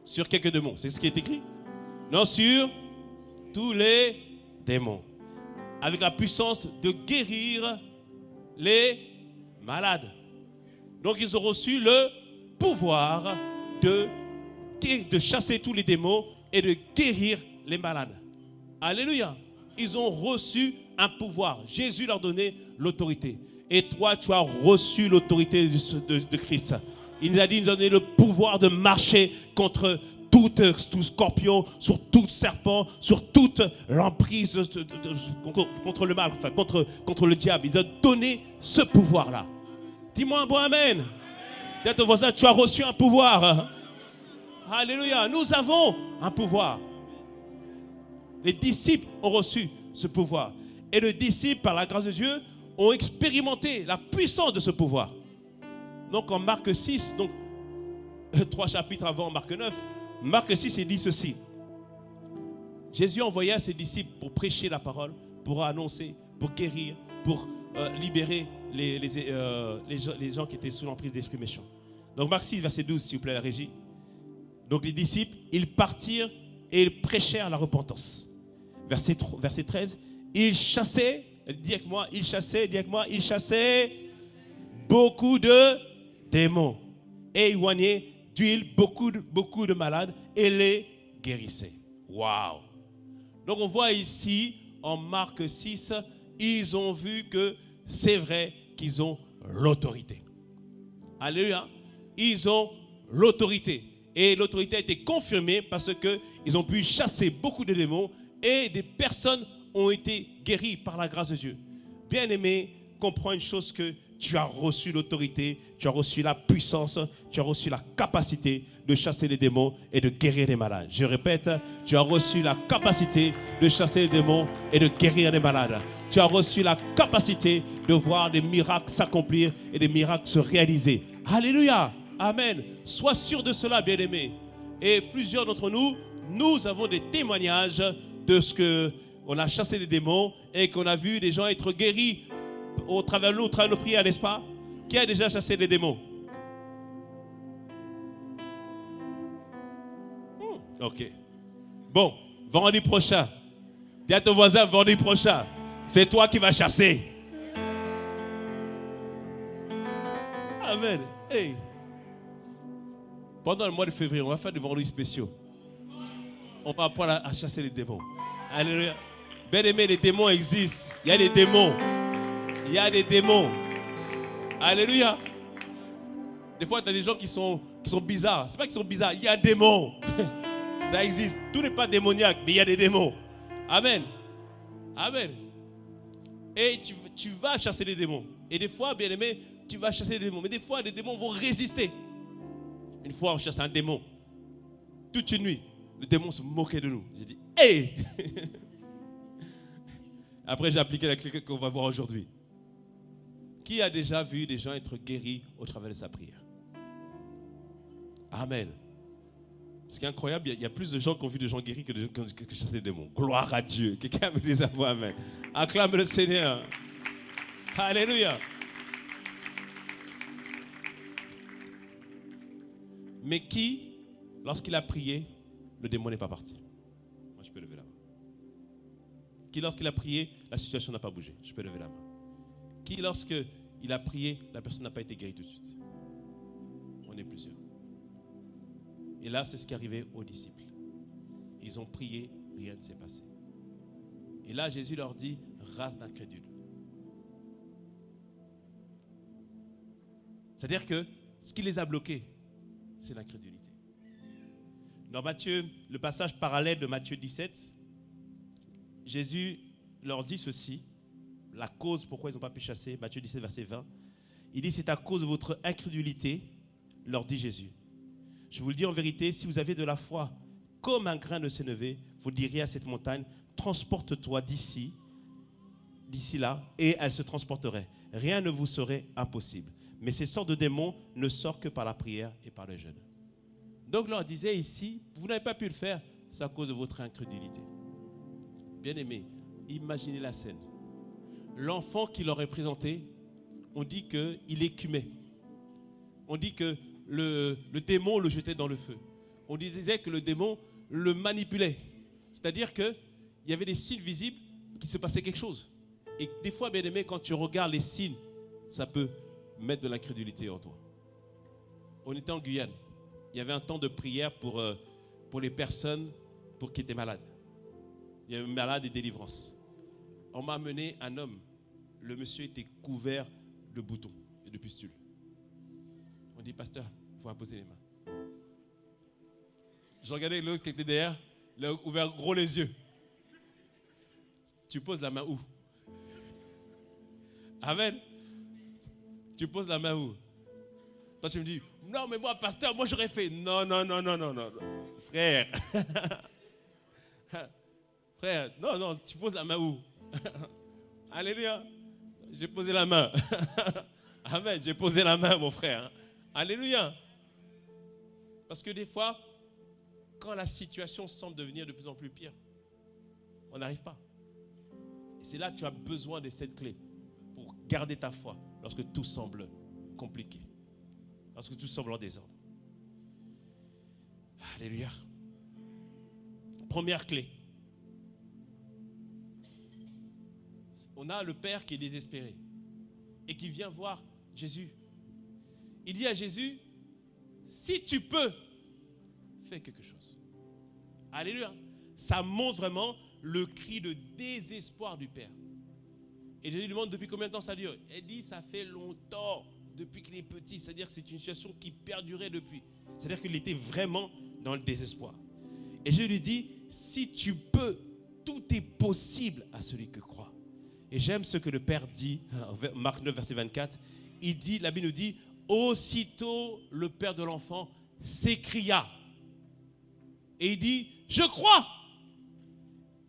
Sur quelques démons, c'est ce qui est écrit? Non, sur tous les démons. Avec la puissance de guérir les malades. Donc ils ont reçu le pouvoir de chasser tous les démons et de guérir les malades. Alléluia. Ils ont reçu un pouvoir. Jésus leur donnait l'autorité. Et toi, tu as reçu l'autorité de Christ. Il nous a dit, il nous a donné le pouvoir de marcher contre tout scorpion, sur tout serpent, sur toute l'emprise contre le mal, enfin contre le diable. Il nous a donné ce pouvoir-là. Dis-moi un bon amen. Dis à ton voisin, tu as reçu un pouvoir. Alléluia. Nous avons un pouvoir. Les disciples ont reçu ce pouvoir. Et les disciples, par la grâce de Dieu, ont expérimenté la puissance de ce pouvoir. Donc en Marc 6, donc 3 chapitres avant Marc 9, Marc 6, il dit ceci. Jésus envoya ses disciples pour prêcher la parole, pour annoncer, pour guérir, pour libérer les gens qui étaient sous l'emprise d'esprits méchants. Donc Marc 6, verset 12, s'il vous plaît, la régie. Donc les disciples, ils partirent et ils prêchèrent la repentance. Verset 13, ils chassaient, dis avec moi, ils chassaient beaucoup de démons et éloignaient d'huile beaucoup de malades et les guérissaient. Waouh! Donc on voit ici, en Marc 6, ils ont vu que c'est vrai qu'ils ont l'autorité. Alléluia! Ils ont l'autorité. Et l'autorité a été confirmée parce qu'ils ont pu chasser beaucoup de démons et des personnes ont été guéries par la grâce de Dieu. Bien-aimé, comprends une chose, que tu as reçu l'autorité, tu as reçu la puissance, tu as reçu la capacité de chasser les démons et de guérir les malades. Je répète, tu as reçu la capacité de chasser les démons et de guérir les malades. Tu as reçu la capacité de voir des miracles s'accomplir et des miracles se réaliser. Alléluia! Amen. Sois sûr de cela, bien-aimé. Et plusieurs d'entre nous, nous avons des témoignages de ce qu'on a chassé des démons et qu'on a vu des gens être guéris au travers de nos prières, n'est-ce pas? Qui a déjà chassé des démons? Ok. Bon, vendredi prochain. Dis à ton voisin, vendredi prochain, c'est toi qui vas chasser. Amen. Hey. Pendant le mois de février, on va faire des vendredis spéciaux. On va apprendre à chasser les démons. Alléluia. Bien aimé, les démons existent. Il y a des démons. Il y a des démons. Alléluia. Des fois, tu as des gens qui sont bizarres. Ce n'est pas qu'ils sont bizarres. Il y a des démons. Ça existe. Tout n'est pas démoniaque, mais il y a des démons. Amen. Amen. Et tu vas chasser les démons. Et des fois, bien aimé, tu vas chasser les démons. Mais des fois, les démons vont résister. Une fois, on chasse un démon. Toute une nuit, le démon se moquait de nous. J'ai dit, hey! Après, j'ai appliqué la clé qu'on va voir aujourd'hui. Qui a déjà vu des gens être guéris au travers de sa prière? Amen. Ce qui est incroyable, il y a plus de gens qui ont vu des gens guéris que de gens qui ont chassé des démons. Gloire à Dieu. Quelqu'un me les avoue, amen. Acclame le Seigneur. Alléluia. Mais qui, lorsqu'il a prié, le démon n'est pas parti? Moi, je peux lever la main. Qui, lorsqu'il a prié, la situation n'a pas bougé? Je peux lever la main. Qui, lorsqu'il a prié, la personne n'a pas été guérie tout de suite? On est plusieurs. Et là, c'est ce qui est arrivé aux disciples. Ils ont prié, rien ne s'est passé. Et là, Jésus leur dit, race d'incrédules. C'est-à-dire que ce qui les a bloqués, c'est l'incrédulité. Dans Matthieu, le passage parallèle de Matthieu 17, Jésus leur dit ceci, la cause pourquoi ils n'ont pas pu chasser, Matthieu 17, verset 20. Il dit, c'est à cause de votre incrédulité, leur dit Jésus. Je vous le dis en vérité, si vous avez de la foi comme un grain de sénévé, vous diriez à cette montagne, transporte-toi d'ici là, et elle se transporterait. Rien ne vous serait impossible. Mais ces sortes de démons ne sortent que par la prière et par le jeûne. Donc, leur disait ici, vous n'avez pas pu le faire, c'est à cause de votre incrédulité. Bien-aimés, imaginez la scène. L'enfant qui leur est présenté, on dit qu'il écumait. On dit que le démon le jetait dans le feu. On disait que le démon le manipulait. C'est-à-dire qu'il y avait des signes visibles qu'il se passait quelque chose. Et des fois, bien aimé, quand tu regardes les signes, ça peut mettre de l'incrédulité en toi. On était en Guyane. Il y avait un temps de prière pour les personnes qui étaient malades. Il y avait malade et délivrance. On m'a amené un homme. Le monsieur était couvert de boutons et de pustules. On dit, pasteur, il faut imposer les mains. Je regardais l'autre qui était derrière, il a ouvert gros les yeux. Tu poses la main où? Amen. Tu poses la main où? Toi, tu me dis, non, mais moi, pasteur, moi, j'aurais fait. Non. Frère. Frère, non, tu poses la main où? Alléluia. J'ai posé la main. Amen, j'ai posé la main, mon frère. Alléluia. Parce que des fois, quand la situation semble devenir de plus en plus pire, on n'arrive pas. Et c'est là que tu as besoin de cette clé pour garder ta foi lorsque tout semble compliqué, lorsque tout semble en désordre. Alléluia. Première clé. On a le Père qui est désespéré et qui vient voir Jésus. Il dit à Jésus, si tu peux, fais quelque chose. Alléluia. Ça montre vraiment le cri de désespoir du Père. Et Jésus lui demande depuis combien de temps ça dure. Elle dit, ça fait longtemps, depuis qu'il est petit. C'est-à-dire que c'est une situation qui perdurait depuis. C'est-à-dire qu'il était vraiment dans le désespoir. Et Jésus lui dit, si tu peux, tout est possible à celui qui croit. Et j'aime ce que le Père dit, Marc 9, verset 24. Il dit, la Bible nous dit, aussitôt le Père de l'enfant s'écria. Et il dit, je crois.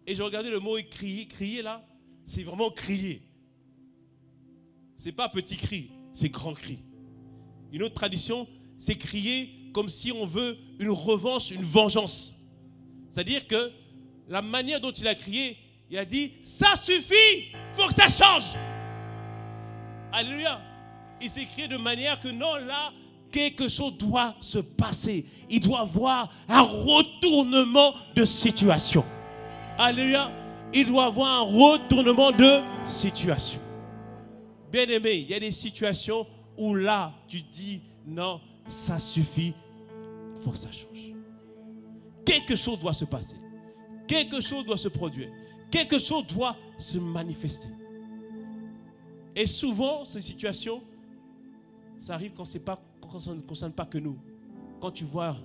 Et j'ai regardé le mot crier là, c'est vraiment crier. C'est pas petit cri, c'est grand cri. Une autre tradition, c'est crier comme si on veut une revanche, une vengeance. C'est-à-dire que la manière dont il a crié, il a dit, ça suffit, il faut que ça change. Alléluia. Il s'est crié de manière que non, là, quelque chose doit se passer. Il doit y avoir un retournement de situation. Alléluia. Il doit y avoir un retournement de situation. Bien aimé, il y a des situations où là, tu dis, non, ça suffit, il faut que ça change. Quelque chose doit se passer. Quelque chose doit se produire. Quelque chose doit se manifester. Et souvent, ces situations, ça arrive quand ça ne concerne pas que nous. Quand tu vois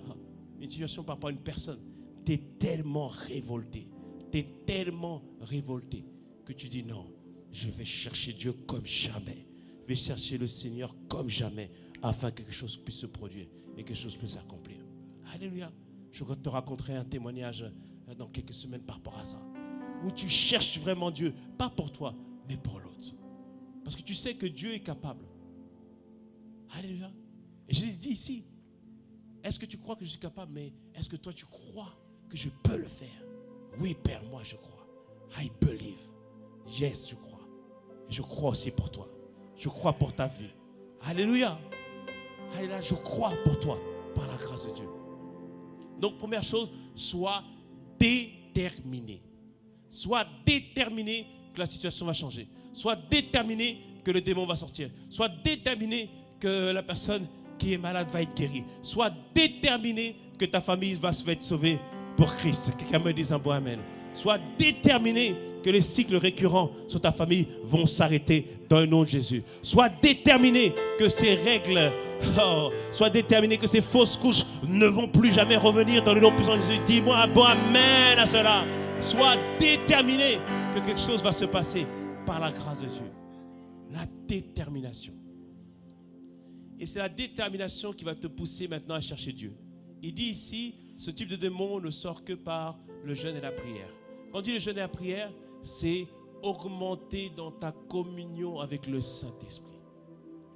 une situation par rapport à une personne, tu es tellement révolté. Tu es tellement révolté que tu dis non, je vais chercher Dieu comme jamais. Je vais chercher le Seigneur comme jamais afin que quelque chose puisse se produire et que quelque chose puisse s'accomplir. Alléluia. Je te raconterai un témoignage dans quelques semaines par rapport à ça. où tu cherches vraiment Dieu, pas pour toi, mais pour l'autre. Parce que tu sais que Dieu est capable. Alléluia. Et Jésus dit ici, est-ce que tu crois que je suis capable, mais est-ce que toi tu crois que je peux le faire? Oui, Père, moi je crois. I believe. Yes, je crois. Et je crois aussi pour toi. Je crois pour ta vie. Alléluia. Alléluia, je crois pour toi, par la grâce de Dieu. Donc, première chose, sois déterminé. Sois déterminé que la situation va changer. Sois déterminé que le démon va sortir. Sois déterminé que la personne qui est malade va être guérie. Sois déterminé que ta famille va se faire sauver pour Christ. Quelqu'un me dise un bon amen. Sois déterminé que les cycles récurrents sur ta famille vont s'arrêter dans le nom de Jésus. Sois déterminé que ces règles, sois déterminé que ces fausses couches ne vont plus jamais revenir dans le nom puissant de Jésus. Dis-moi un bon amen à cela. Sois déterminé que quelque chose va se passer par la grâce de Dieu. La détermination. Et c'est la détermination qui va te pousser maintenant à chercher Dieu. Il dit ici, ce type de démon ne sort que par le jeûne et la prière. Quand on dit le jeûne et la prière, c'est augmenter dans ta communion avec le Saint-Esprit.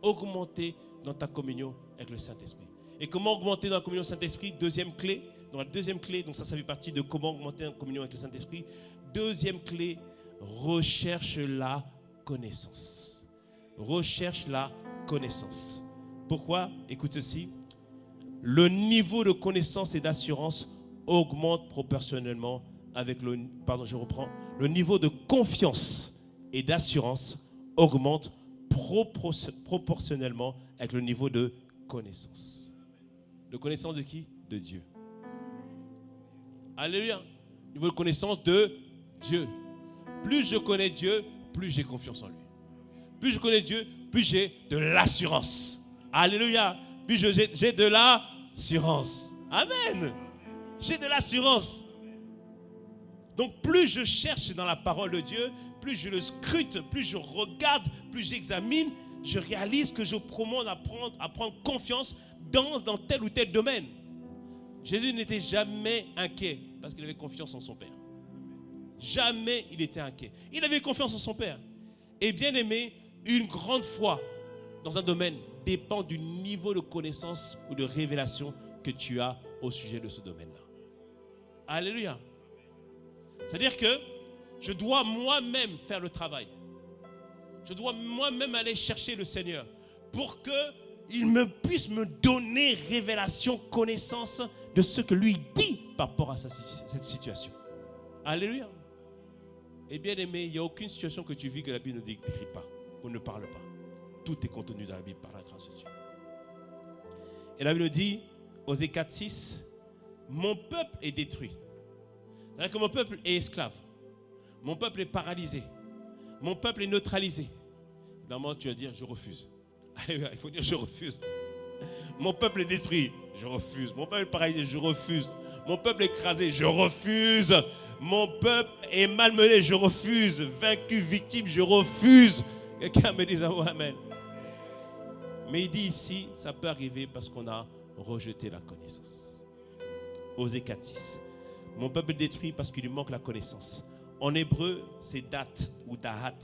Augmenter dans ta communion avec le Saint-Esprit. Et comment augmenter dans la communion avec le Saint-Esprit? Deuxième clé. Donc la deuxième clé, donc ça fait partie de comment augmenter en communion avec le Saint-Esprit. Deuxième clé, recherche la connaissance. Recherche la connaissance. Pourquoi? Écoute ceci. Le niveau de connaissance et d'assurance augmente proportionnellement avec le... Pardon, je reprends. Le niveau de confiance et d'assurance augmente proportionnellement avec le niveau de connaissance. De connaissance de qui? De Dieu. Alléluia. Niveau de connaissance de Dieu. Plus je connais Dieu, plus j'ai confiance en lui. Plus je connais Dieu, plus j'ai de l'assurance. Alléluia. Plus j'ai de l'assurance. Amen. J'ai de l'assurance. Donc plus je cherche dans la parole de Dieu, plus je le scrute, plus je regarde, plus j'examine, je réalise que je promène à prendre confiance dans tel ou tel domaine. Jésus n'était jamais inquiet parce qu'il avait confiance en son Père. Jamais il était inquiet. Il avait confiance en son Père. Et bien aimé, une grande foi dans un domaine dépend du niveau de connaissance ou de révélation que tu as au sujet de ce domaine-là. Alléluia. C'est-à-dire que je dois moi-même faire le travail. Je dois moi-même aller chercher le Seigneur pour qu'il puisse me donner révélation, connaissance de ce que lui dit par rapport à cette situation. Alléluia. Et bien aimé, il n'y a aucune situation que tu vis que la Bible ne décrit pas ou ne parle pas. Tout est contenu dans la Bible par la grâce de Dieu. Et la Bible dit, Osée 4:6, mon peuple est détruit. C'est-à-dire que mon peuple est esclave. Mon peuple est paralysé. Mon peuple est neutralisé. Normalement, tu vas dire, je refuse. Il faut dire, je refuse. Mon peuple est détruit, je refuse. Mon peuple est paralysé, je refuse. Mon peuple est écrasé, je refuse. Mon peuple est malmené, je refuse. Vaincu, victime, je refuse. Quelqu'un me dit amen. Mais il dit ici, ça peut arriver parce qu'on a rejeté la connaissance. Osée 4:6. Mon peuple est détruit parce qu'il lui manque la connaissance. En hébreu, c'est dat ou dahat.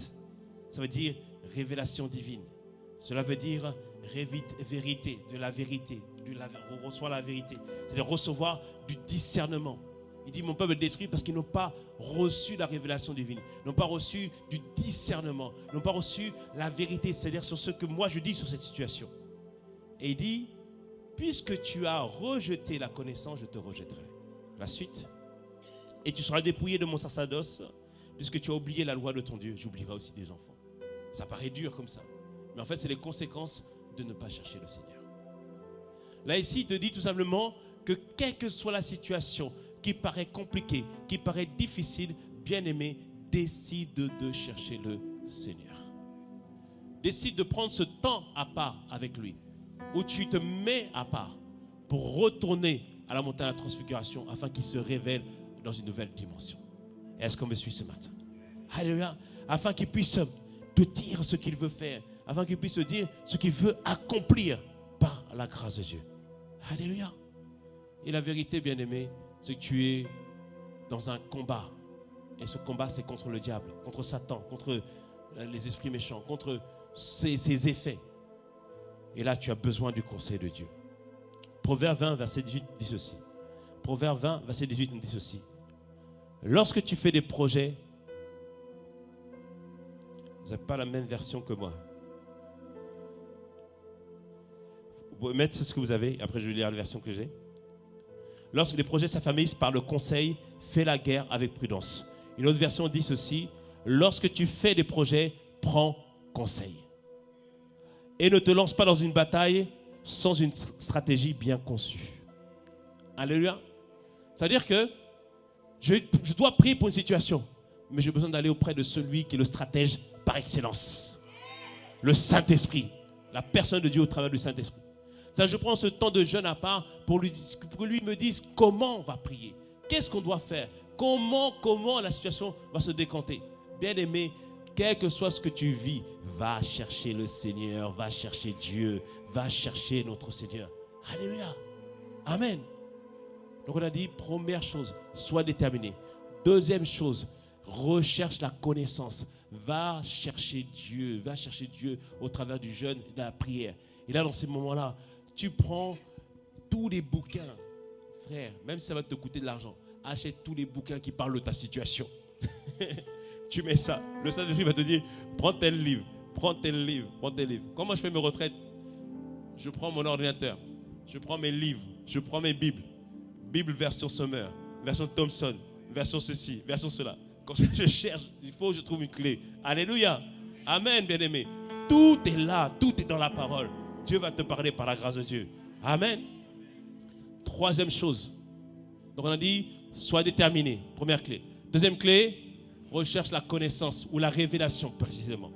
Ça veut dire révélation divine. Cela veut dire vérité, de la vérité. On reçoit la vérité. C'est-à-dire recevoir du discernement. Il dit mon peuple est détruit parce qu'ils n'ont pas reçu la révélation divine. Ils n'ont pas reçu du discernement. Ils n'ont pas reçu la vérité, c'est-à-dire sur ce que moi je dis sur cette situation. Et il dit, puisque tu as rejeté la connaissance, je te rejetterai. La suite. Et tu seras dépouillé de mon sacerdoce, puisque tu as oublié la loi de ton Dieu. J'oublierai aussi des enfants. Ça paraît dur comme ça. Mais en fait, c'est les conséquences de ne pas chercher le Seigneur. Là, ici, il te dit tout simplement que quelle que soit la situation qui paraît compliquée, qui paraît difficile, bien-aimé, décide de chercher le Seigneur. Décide de prendre ce temps à part avec lui, où tu te mets à part pour retourner à la montagne de la transfiguration afin qu'il se révèle dans une nouvelle dimension. Est-ce qu'on me suit ce matin? Alléluia. Afin qu'il puisse te dire ce qu'il veut faire, afin qu'il puisse te dire ce qu'il veut accomplir par la grâce de Dieu. Alléluia. Et la vérité, bien-aimé, c'est que tu es dans un combat Et ce combat, c'est contre le diable, contre Satan, contre les esprits méchants, contre ses effets. Et là, tu as besoin du conseil de Dieu. Proverbe 20, verset 18 dit ceci. Proverbe 20, verset 18 nous dit ceci. Lorsque tu fais des projets, vous n'avez pas la même version que moi. Vous pouvez mettre ce que vous avez, après je vais lire la version que j'ai. Lorsque les projets s'affermissent par le conseil, fais la guerre avec prudence. Une autre version dit ceci. Lorsque tu fais des projets, prends conseil. Et ne te lance pas dans une bataille sans une stratégie bien conçue. Alléluia. C'est-à-dire que je dois prier pour une situation, mais j'ai besoin d'aller auprès de celui qui est le stratège par excellence. Le Saint-Esprit. La personne de Dieu au travers du Saint-Esprit. Ça, je prends ce temps de jeûne à part pour que lui me dise comment on va prier. Qu'est-ce qu'on doit faire? Comment la situation va se décanter? Bien-aimé, quel que soit ce que tu vis, va chercher le Seigneur, va chercher Dieu, va chercher notre Seigneur. Alléluia. Amen. Donc on a dit, première chose, sois déterminé. Deuxième chose, recherche la connaissance. Va chercher Dieu au travers du jeûne et de la prière. Et là, dans ces moments-là, tu prends tous les bouquins. Frère, même si ça va te coûter de l'argent, achète tous les bouquins qui parlent de ta situation. Tu mets ça. Le Saint-Esprit va te dire, prends tel livre, prends tel livre, prends tel livre. Comment je fais mes retraites? Je prends mon ordinateur, je prends mes livres, je prends mes Bibles. Bible version Sommer, version Thompson, version ceci, version cela. Comme ça, je cherche, il faut que je trouve une clé. Alléluia. Amen, bien-aimé. Tout est là, tout est dans la parole. Dieu va te parler par la grâce de Dieu. Amen. Troisième chose. Donc on a dit, sois déterminé. Première clé. Deuxième clé, recherche la connaissance ou la révélation précisément.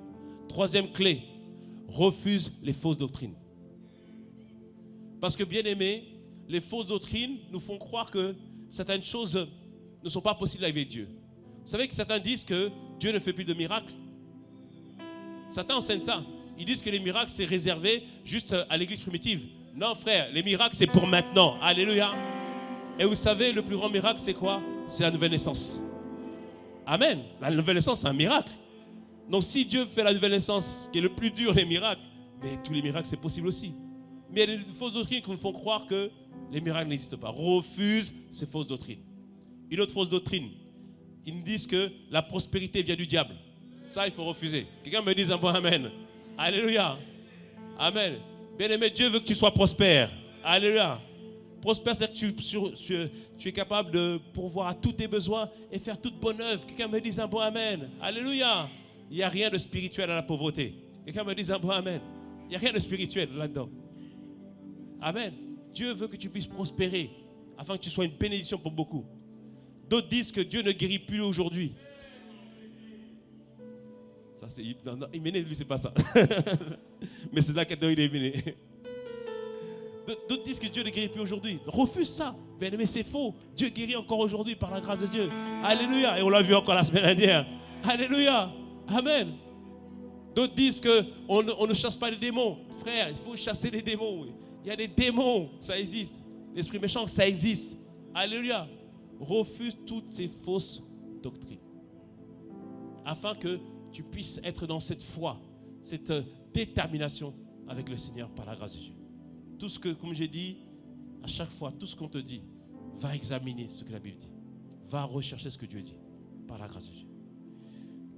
Troisième clé, refuse les fausses doctrines. Parce que bien-aimé, les fausses doctrines nous font croire que certaines choses ne sont pas possibles avec Dieu. Vous savez que certains disent que Dieu ne fait plus de miracles. Certains enseignent ça. Ils disent que les miracles, c'est réservé juste à l'église primitive. Non, frère, les miracles, c'est pour maintenant. Alléluia. Et vous savez, le plus grand miracle, c'est quoi? C'est la nouvelle naissance. Amen. La nouvelle naissance, c'est un miracle. Donc, si Dieu fait la nouvelle naissance, qui est le plus dur des miracles, mais tous les miracles, c'est possible aussi. Mais il y a des fausses doctrines qui nous font croire que les miracles n'existent pas. Refuse ces fausses doctrines. Une autre fausse doctrine, ils nous disent que la prospérité vient du diable. Ça, il faut refuser. Quelqu'un me dise un bon amen. Alléluia. Amen. Bien-aimé, Dieu veut que tu sois prospère. Alléluia. Prospère, c'est-à-dire que tu es capable de pourvoir à tous tes besoins et faire toute bonne œuvre. Quelqu'un me dise un bon amen. Alléluia. Il n'y a rien de spirituel à la pauvreté. Quelqu'un me dise un bon amen. Il n'y a rien de spirituel là-dedans. Amen. Dieu veut que tu puisses prospérer afin que tu sois une bénédiction pour beaucoup. D'autres disent que Dieu ne guérit plus aujourd'hui. Ça, il m'énerve, lui, c'est pas ça. Mais c'est là qu'il est éliminé. D'autres disent que Dieu ne guérit plus aujourd'hui. Refuse ça. Mais c'est faux. Dieu guérit encore aujourd'hui par la grâce de Dieu. Alléluia. Et on l'a vu encore la semaine dernière. Alléluia. Amen. D'autres disent qu'on ne chasse pas les démons. Frère, il faut chasser les démons. Il y a des démons, ça existe. L'esprit méchant, ça existe. Alléluia. Refuse toutes ces fausses doctrines. Afin que tu puisses être dans cette foi, cette détermination avec le Seigneur par la grâce de Dieu. Tout ce que, comme j'ai dit, à chaque fois, tout ce qu'on te dit, va examiner ce que la Bible dit. Va rechercher ce que Dieu dit par la grâce de Dieu.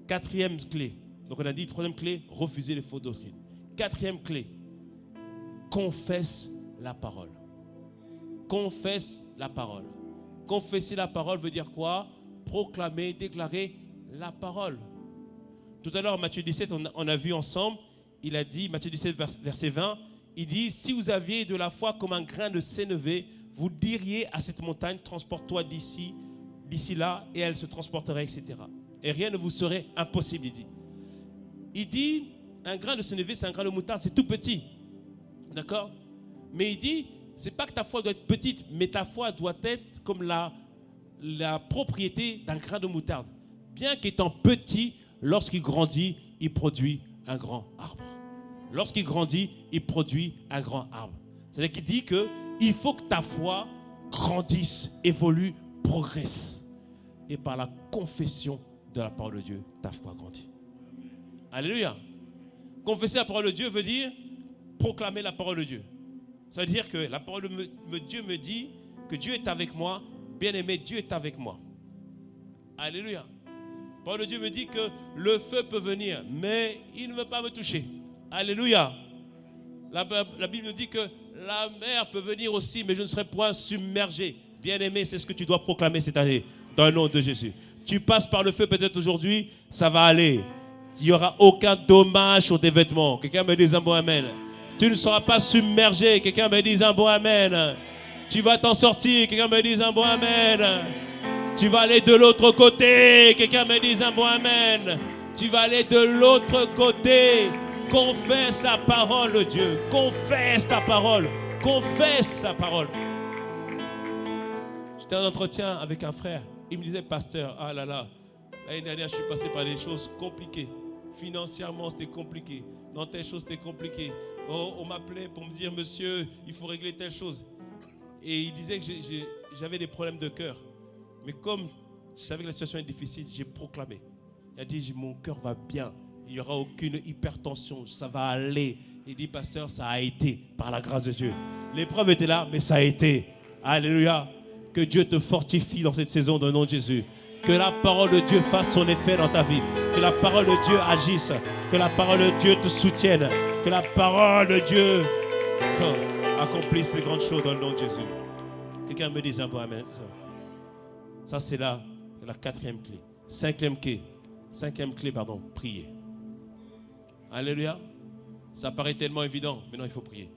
Quatrième clé. Donc on a dit, troisième clé, refuser les fausses doctrines. Quatrième clé, confesse la parole. Confesse la parole. Confesser la parole veut dire quoi? Proclamer, déclarer la parole. Tout à l'heure, Matthieu 17, on a vu ensemble, il a dit, Matthieu 17, verset 20, il dit, si vous aviez de la foi comme un grain de sénévé, vous diriez à cette montagne, transporte-toi d'ici là, et elle se transporterait, etc. Et rien ne vous serait impossible, il dit. Il dit, un grain de sénévé, c'est un grain de moutarde, c'est tout petit. D'accord? Mais il dit, c'est pas que ta foi doit être petite, mais ta foi doit être comme la propriété d'un grain de moutarde. Bien qu'étant petit, lorsqu'il grandit, il produit un grand arbre. Lorsqu'il grandit, il produit un grand arbre. C'est-à-dire qu'il dit qu'il faut que ta foi grandisse, évolue, progresse. et par la confession de la parole de Dieu, ta foi grandit. Alléluia. Confesser la parole de Dieu veut dire proclamer la parole de Dieu. Ça veut dire que la parole de Dieu me dit que Dieu est avec moi. Bien-aimé, Dieu est avec moi. Alléluia. La parole de Dieu me dit que le feu peut venir, mais il ne veut pas me toucher. Alléluia. La Bible nous dit que la mer peut venir aussi, mais je ne serai point submergé. Bien-aimé, c'est ce que tu dois proclamer cette année, dans le nom de Jésus. Tu passes par le feu peut-être aujourd'hui, ça va aller. Il n'y aura aucun dommage sur tes vêtements. Quelqu'un me dise un bon amen. Tu ne seras pas submergé. Quelqu'un me dise un bon amen. Tu vas t'en sortir. Quelqu'un me dise un bon amen. Tu vas aller de l'autre côté. Quelqu'un me dise un bon amen. Tu vas aller de l'autre côté. Confesse la parole de Dieu. Confesse ta parole. Confesse sa parole. J'étais en entretien avec un frère. Il me disait, pasteur, ah là là, l'année dernière, je suis passé par des choses compliquées. Financièrement, c'était compliqué. Dans telle chose, c'était compliqué. On m'appelait pour me dire, monsieur, il faut régler telle chose. Et il disait que j'avais des problèmes de cœur. Mais comme je savais que la situation est difficile, j'ai proclamé. Il a dit, mon cœur va bien. Il n'y aura aucune hypertension. Ça va aller. Il dit, pasteur, ça a été par la grâce de Dieu. L'épreuve était là, mais ça a été. Alléluia. Que Dieu te fortifie dans cette saison dans le nom de Jésus. Que la parole de Dieu fasse son effet dans ta vie. Que la parole de Dieu agisse. Que la parole de Dieu te soutienne. Que la parole de Dieu accomplisse les grandes choses dans le nom de Jésus. Quelqu'un me dise un bon amen. Ça, c'est la quatrième clé. Cinquième clé, prier. Alléluia. Ça paraît tellement évident. Mais non, il faut prier.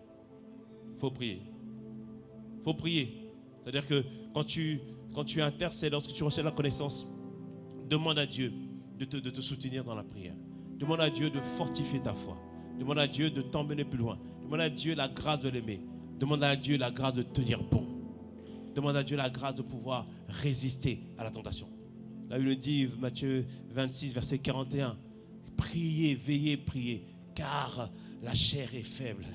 Il faut prier. Il faut prier. C'est-à-dire que quand tu intercèdes, lorsque tu reçois la connaissance, demande à Dieu de te soutenir dans la prière. Demande à Dieu de fortifier ta foi. Demande à Dieu de t'emmener plus loin. Demande à Dieu la grâce de l'aimer. Demande à Dieu la grâce de tenir bon. Demande à Dieu la grâce de pouvoir résister à la tentation. La Bible dit, Matthieu 26, verset 41, priez, veillez, priez, car la chair est faible.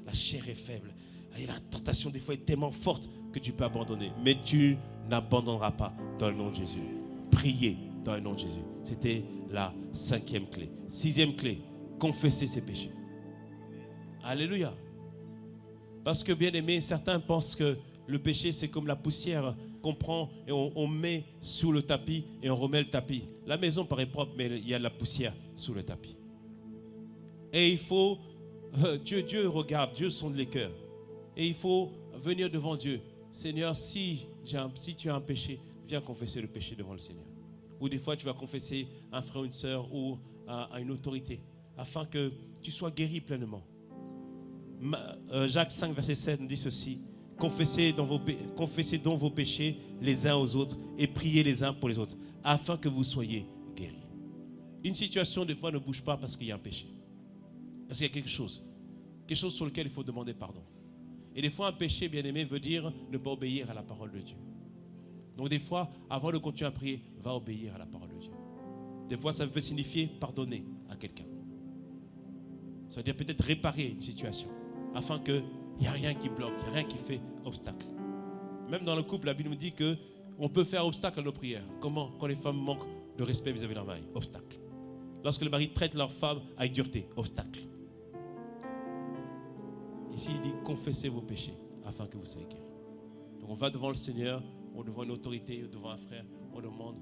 La chair est faible. Et la tentation des fois est tellement forte que tu peux abandonner. Mais tu n'abandonneras pas dans le nom de Jésus. Priez dans le nom de Jésus. C'était la cinquième clé. Sixième clé, confesser ses péchés. Alléluia. Parce que bien aimé, certains pensent que le péché c'est comme la poussière qu'on prend et on met sous le tapis et on remet le tapis. La maison paraît propre, mais il y a de la poussière sous le tapis. Et il faut, Dieu regarde, Dieu sonde les cœurs. Et il faut venir devant Dieu. Seigneur, si tu as un péché, viens confesser le péché devant le Seigneur. Ou des fois, tu vas confesser à un frère ou une sœur ou à une autorité, afin que tu sois guéri pleinement. Jacques 5, verset 7 nous dit ceci. Confessez donc vos péchés les uns aux autres et priez les uns pour les autres, afin que vous soyez guéris. Une situation, des fois, ne bouge pas parce qu'il y a un péché. Parce qu'il y a quelque chose sur lequel il faut demander pardon. Et des fois, un péché, bien-aimé, veut dire ne pas obéir à la parole de Dieu. Donc des fois, avant de continuer à prier, va obéir à la parole de Dieu. Des fois, ça peut signifier pardonner à quelqu'un. Ça veut dire peut-être réparer une situation, afin qu'il n'y a rien qui bloque, il n'y a rien qui fait obstacle. Même dans le couple, la Bible nous dit qu'on peut faire obstacle à nos prières. Comment? Quand les femmes manquent de respect vis-à-vis de leur mari. Obstacle. Lorsque le mari traite leur femme avec dureté. Obstacle. Ici, il dit, confessez vos péchés afin que vous soyez guéris. Donc on va devant le Seigneur, on devant une autorité, devant un frère, on demande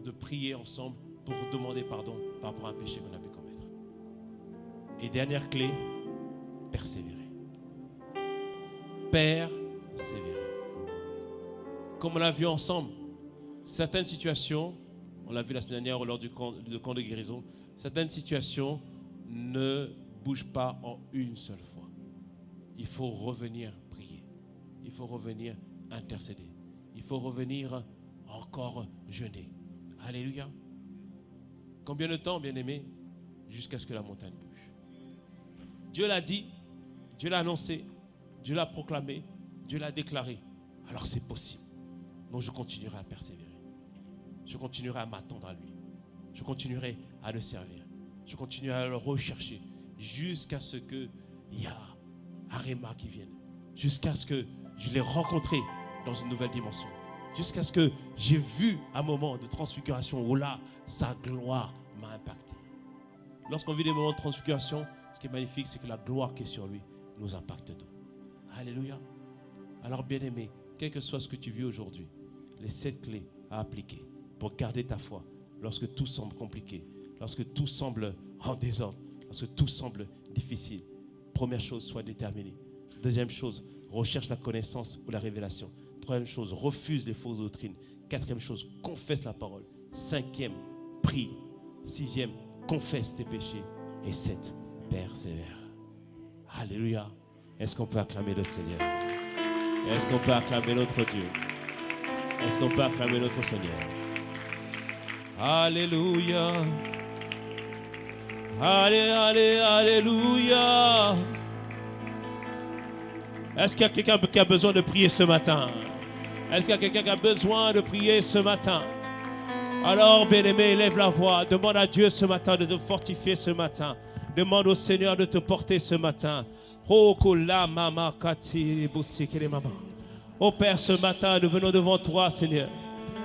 de prier ensemble pour demander pardon par rapport à un péché qu'on a pu commettre. Et dernière clé, persévérer. Persévérer. Comme on l'a vu ensemble, certaines situations, on l'a vu la semaine dernière lors du camp de guérison, certaines situations ne bougent pas en une seule fois. Il faut revenir prier. Il faut revenir intercéder. Il faut revenir encore jeûner. Alléluia. Combien de temps, bien-aimé? Jusqu'à ce que la montagne bouge. Dieu l'a dit, Dieu l'a annoncé, Dieu l'a proclamé, Dieu l'a déclaré. Alors c'est possible. Donc je continuerai à persévérer. Je continuerai à m'attendre à lui. Je continuerai à le servir. Je continuerai à le rechercher jusqu'à ce qu'il y a Aréma qui vienne. Jusqu'à ce que je l'ai rencontré dans une nouvelle dimension. Jusqu'à ce que j'ai vu un moment de transfiguration où là, sa gloire m'a impacté. Lorsqu'on vit des moments de transfiguration, ce qui est magnifique, c'est que la gloire qui est sur lui nous impacte nous. Alléluia. Alors bien-aimé, quel que soit ce que tu vis aujourd'hui, les 7 clés à appliquer pour garder ta foi lorsque tout semble compliqué, lorsque tout semble en désordre, lorsque tout semble difficile. Première chose, sois déterminé. Deuxième chose, recherche la connaissance ou la révélation. Troisième chose, refuse les fausses doctrines. Quatrième chose, confesse la parole. Cinquième, prie. Sixième, confesse tes péchés. Et 7, persévère. Alléluia. Est-ce qu'on peut acclamer le Seigneur? Est-ce qu'on peut acclamer notre Dieu? Est-ce qu'on peut acclamer notre Seigneur? Alléluia. Alléluia. Est-ce qu'il y a quelqu'un qui a besoin de prier ce matin? Est-ce qu'il y a quelqu'un qui a besoin de prier ce matin? Alors, bien-aimé, lève la voix. Demande à Dieu ce matin de te fortifier ce matin. Demande au Seigneur de te porter ce matin. Oh Père, ce matin, nous venons devant toi, Seigneur.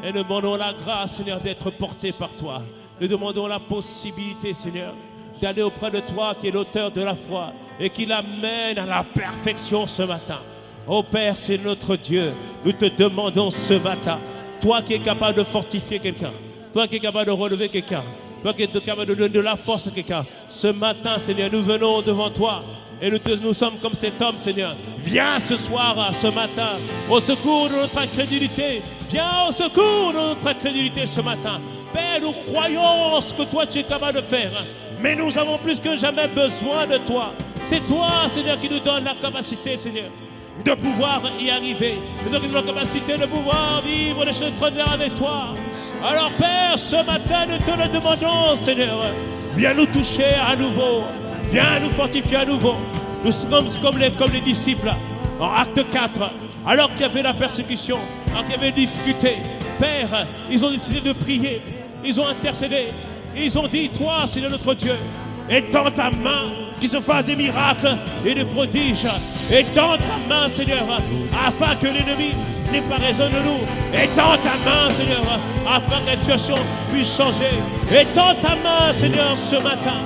Et nous demandons la grâce, Seigneur, d'être portés par toi. Nous demandons la possibilité, Seigneur, d'aller auprès de toi qui est l'auteur de la foi et qui l'amène à la perfection ce matin. Oh Père, c'est notre Dieu. Nous te demandons ce matin, toi qui es capable de fortifier quelqu'un, toi qui es capable de relever quelqu'un, toi qui es capable de donner de la force à quelqu'un. Ce matin, Seigneur, nous venons devant toi et nous sommes comme cet homme, Seigneur. Viens ce soir, ce matin, au secours de notre incrédulité. Viens au secours de notre incrédulité ce matin. Père, nous croyons en ce que toi tu es capable de faire. Mais nous avons plus que jamais besoin de toi. C'est toi, Seigneur, qui nous donne la capacité, Seigneur, de pouvoir y arriver. Nous donne la capacité de pouvoir vivre les choses extraordinaires avec toi. Alors Père, ce matin, nous te le demandons, Seigneur. Viens nous toucher à nouveau. Viens nous fortifier à nouveau. Nous sommes comme les disciples en acte 4. Alors qu'il y avait la persécution, alors qu'il y avait des difficultés. Père, ils ont décidé de prier. Ils ont intercédé. Ils ont dit, toi, Seigneur notre Dieu, étends ta main, qu'il se fasse des miracles et des prodiges. Étends ta main, Seigneur, afin que l'ennemi n'ait pas raison de nous. Étends ta main, Seigneur, afin que la situation puisse changer. Étends ta main, Seigneur, ce matin.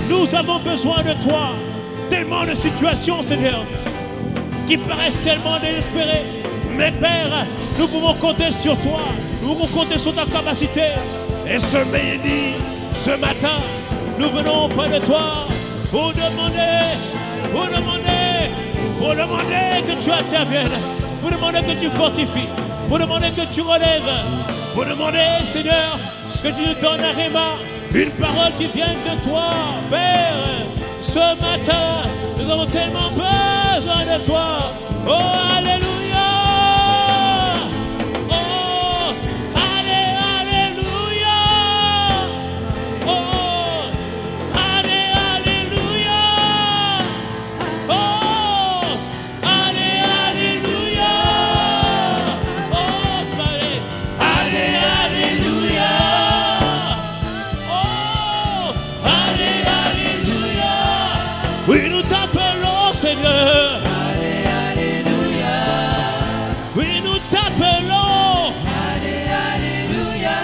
Nous avons besoin de toi. Tellement de situations, Seigneur, qui paraissent tellement désespérées. Mais Père, nous pouvons compter sur toi. Nous pouvons compter sur ta capacité. Et ce midi, ce matin, nous venons auprès de toi pour demander que tu interviennes, pour demander que tu fortifies, pour demander que tu relèves, pour demander, Seigneur, que tu nous donnes un réma, une parole qui vient de toi, Père. Ce matin, nous avons tellement besoin de toi. Oh, alléluia! Oh, alléluia! Oh, alléluia! Oh, alléluia! Oh, alléluia! Oh, alléluia! Oui, nous t'appelons, Seigneur. Alléluia. Oui, nous t'appelons. Alléluia.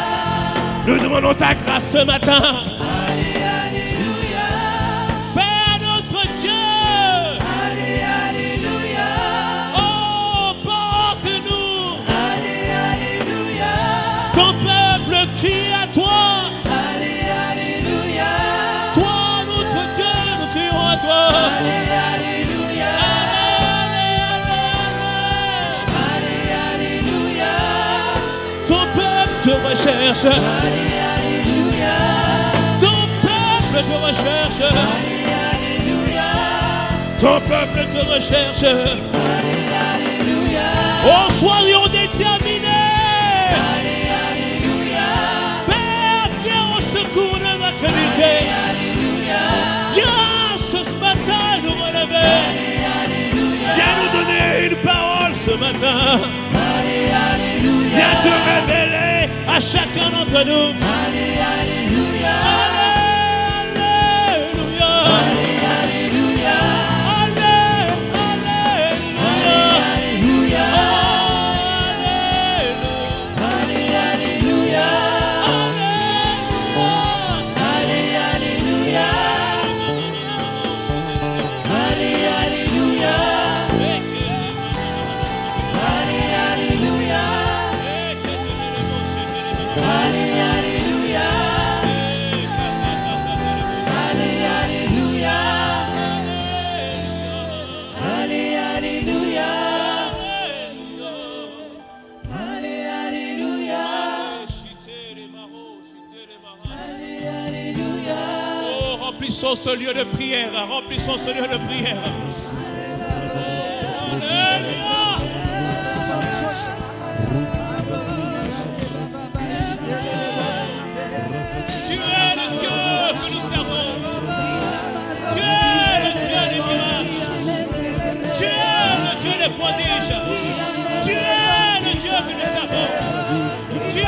Nous demandons ta grâce ce matin. Alléluia. Père notre Dieu. Alléluia. Oh, porte-nous. Alléluia. Ton peuple crie à toi. Alléluia. Toi, notre Dieu, nous crions à toi. Alléluia. Alléluia. Ton peuple te recherche. Alléluia. Ton peuple te recherche. Alléluia. Ton peuple te recherche. Alléluia. Oh, soyons déterminés. Alléluia. Père, viens au secours de ma qualité. Alléluia. Viens ce matin nous relever. Alléluia. Viens nous donner une parole ce matin. Alléluia. Viens te révéler à chacun d'entre nous. Alléluia. Alléluia. Alléluia. Alléluia. Alléluia. Alléluia. Remplissons ce lieu de prière. Remplissons ce lieu de prière. Alléluia. Tu es le Dieu que nous servons. Tu es le Dieu des miracles. Tu es le Dieu des prodiges. Tu es le Dieu que nous servons. Tu es.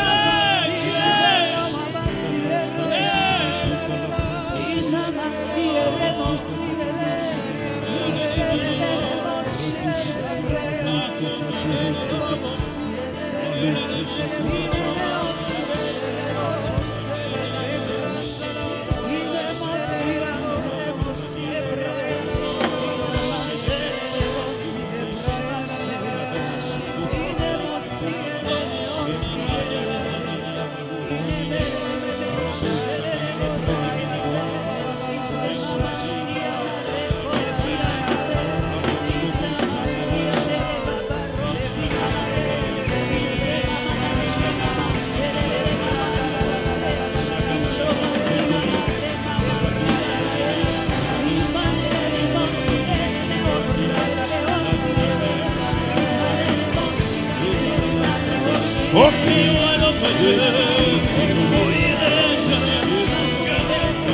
Offrons à notre Dieu, où irai-je? Où irai-je? Que ferai-je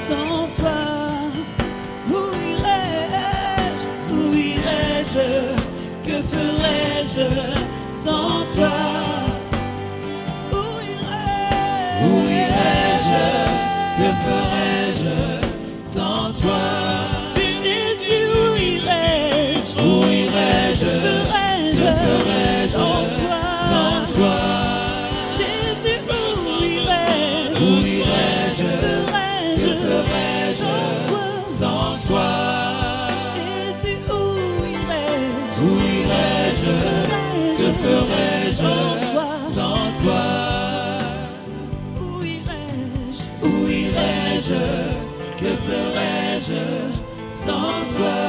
sans toi? Où irai-je? Où irai-je? Que ferai-je sans toi? Où irai-je? Que ferai-je sans toi? Jésus, où irai-je? Où irai-je? Que ferai-je sans toi? Jésus, où irai-je? Où irai-je? Que ferai-je sans toi? Jésus, où irai-je? Où irai-je? Que ferai-je sans toi? Où irai-je? Où irai-je? Que ferai-je sans toi?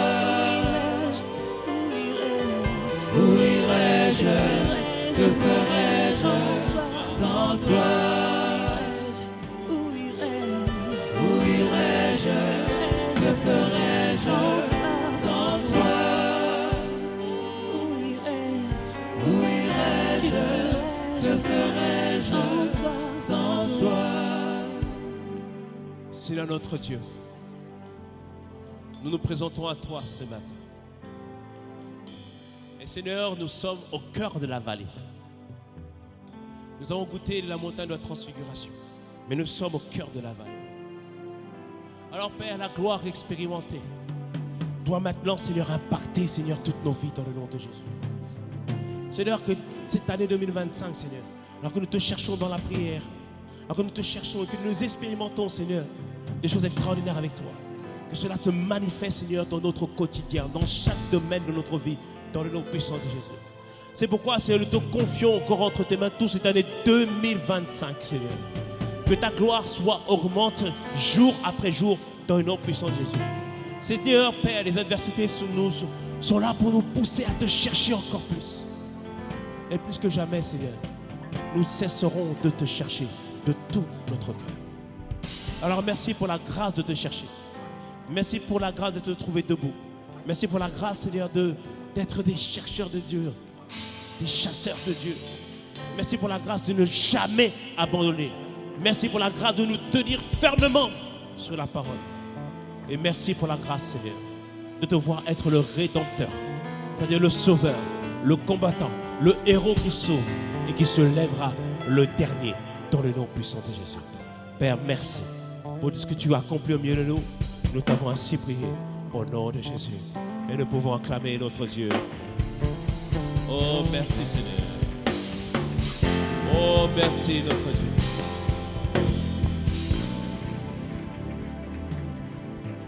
Où irai-je? Que ferai-je sans toi? Où irai-je? Que ferai-je sans toi? Où irai-je? Que ferai-je sans toi? Seigneur notre Dieu, nous nous présentons à toi ce matin. Et Seigneur, nous sommes au cœur de la vallée. Nous avons goûté la montagne de la transfiguration, mais nous sommes au cœur de la vallée. Alors Père, la gloire expérimentée doit maintenant, Seigneur, impacter, Seigneur, toutes nos vies dans le nom de Jésus. Seigneur, que cette année 2025, Seigneur, alors que nous te cherchons dans la prière, alors que nous te cherchons et que nous expérimentons, Seigneur, des choses extraordinaires avec toi, que cela se manifeste, Seigneur, dans notre quotidien, dans chaque domaine de notre vie, dans le nom puissant de Jésus. C'est pourquoi, Seigneur, nous te confions encore entre tes mains toute cette année 2025, Seigneur. Que ta gloire soit augmente jour après jour dans le nom puissant de Jésus. Seigneur, Père, les adversités sont là pour nous pousser à te chercher encore plus. Et plus que jamais, Seigneur, nous cesserons de te chercher de tout notre cœur. Alors merci pour la grâce de te chercher. Merci pour la grâce de te trouver debout. Merci pour la grâce, Seigneur, d'être des chercheurs de Dieu, des chasseurs de Dieu. Merci pour la grâce de ne jamais abandonner. Merci pour la grâce de nous tenir fermement sur la parole. Et merci pour la grâce, Seigneur, de te voir être le rédempteur, c'est-à-dire le sauveur, le combattant, le héros qui sauve et qui se lèvera le dernier dans le nom puissant de Jésus. Père, merci pour tout ce que tu as accompli au milieu de nous. Nous t'avons ainsi prié au nom de Jésus. Et nous pouvons acclamer notre Dieu. Oh, merci Seigneur. Oh, merci notre Dieu.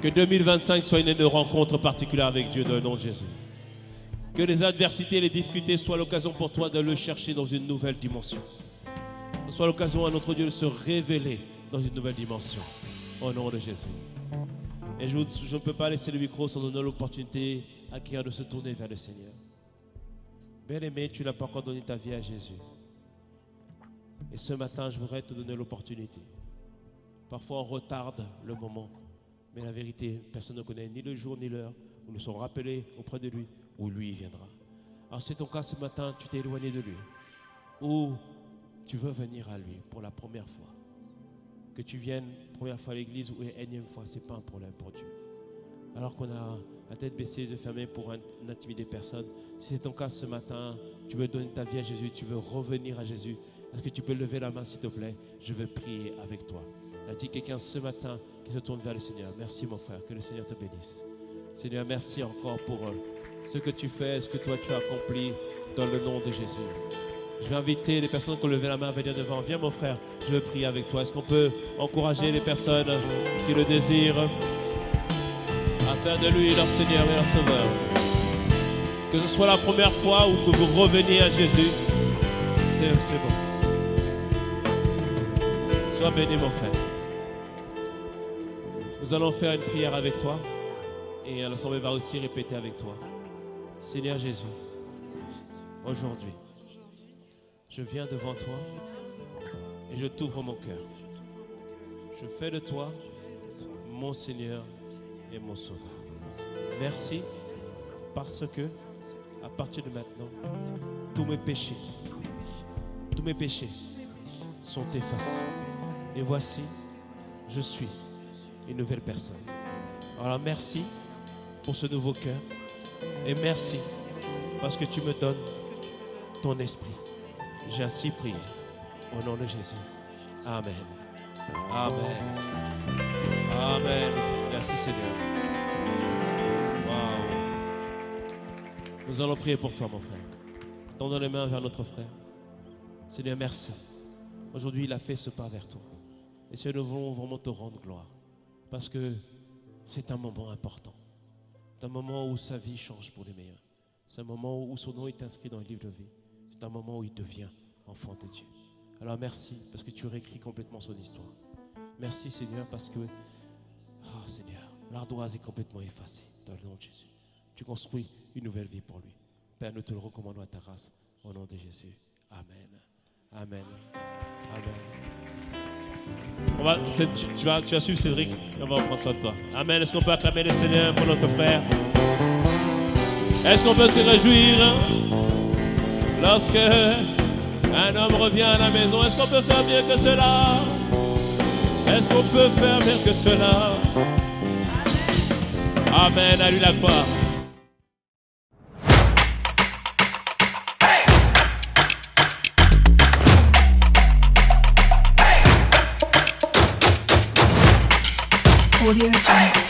Que 2025 soit une année de rencontre particulière avec Dieu dans le nom de Jésus. Que les adversités et les difficultés soient l'occasion pour toi de le chercher dans une nouvelle dimension. Que ce soit l'occasion à notre Dieu de se révéler dans une nouvelle dimension. Au nom de Jésus. Et je ne peux pas laisser le micro sans donner l'opportunité à quelqu'un de se tourner vers le Seigneur. Bien-aimé, tu n'as pas encore donné ta vie à Jésus. Et ce matin, je voudrais te donner l'opportunité. Parfois, on retarde le moment. Mais la vérité, personne ne connaît ni le jour ni l'heure où nous serons rappelés auprès de lui, où lui viendra. Alors, c'est ton cas ce matin, tu t'es éloigné de lui. Ou tu veux venir à lui pour la première fois. Que tu viennes première fois à l'église ou énième fois, ce n'est pas un problème pour Dieu. Alors qu'on a la tête baissée, les yeux fermés pour intimider personne. Si c'est ton cas ce matin, tu veux donner ta vie à Jésus, tu veux revenir à Jésus. Est-ce que tu peux lever la main s'il te plaît? Je veux prier avec toi. A dit quelqu'un ce matin qui se tourne vers le Seigneur. Merci mon frère, que le Seigneur te bénisse. Seigneur, merci encore pour ce que tu fais, ce que toi tu as accompli dans le nom de Jésus. Je vais inviter les personnes qui ont levé la main à venir devant. Viens mon frère, je veux prier avec toi. Est-ce qu'on peut encourager les personnes qui le désirent à faire de lui leur Seigneur et leur Sauveur? Que ce soit la première fois ou que vous reveniez à Jésus, c'est bon. Sois béni mon frère. Nous allons faire une prière avec toi et l'Assemblée va aussi répéter avec toi. Seigneur Jésus, aujourd'hui, je viens devant toi et je t'ouvre mon cœur. Je fais de toi mon Seigneur et mon Sauveur. Merci parce que, à partir de maintenant, tous mes péchés sont effacés. Et voici, je suis une nouvelle personne. Alors merci pour ce nouveau cœur et merci parce que tu me donnes ton esprit. J'ai ainsi prié au nom de Jésus. Amen. Amen. Amen. Merci Seigneur. Wow. Nous allons prier pour toi mon frère. Tendons les mains vers notre frère. Seigneur, merci. Aujourd'hui, il a fait ce pas vers toi. Et Seigneur, nous voulons vraiment te rendre gloire. Parce que c'est un moment important. C'est un moment où sa vie change pour les meilleurs. C'est un moment où son nom est inscrit dans le livre de vie. C'est un moment où il devient enfant de Dieu. Alors merci parce que tu réécris complètement son histoire. Merci Seigneur parce que, Seigneur, l'ardoise est complètement effacée dans le nom de Jésus. Tu construis une nouvelle vie pour lui. Père, nous te le recommandons à ta grâce au nom de Jésus. Amen. Amen. Amen. Tu vas suivre Cédric et on va prendre soin de toi. Amen. Est-ce qu'on peut acclamer le Seigneur pour notre frère? Est-ce qu'on peut se réjouir lorsque un homme revient à la maison? Est-ce qu'on peut faire mieux que cela? Est-ce qu'on peut faire mieux que cela? Amen. À lui la gloire. Audio Jungle.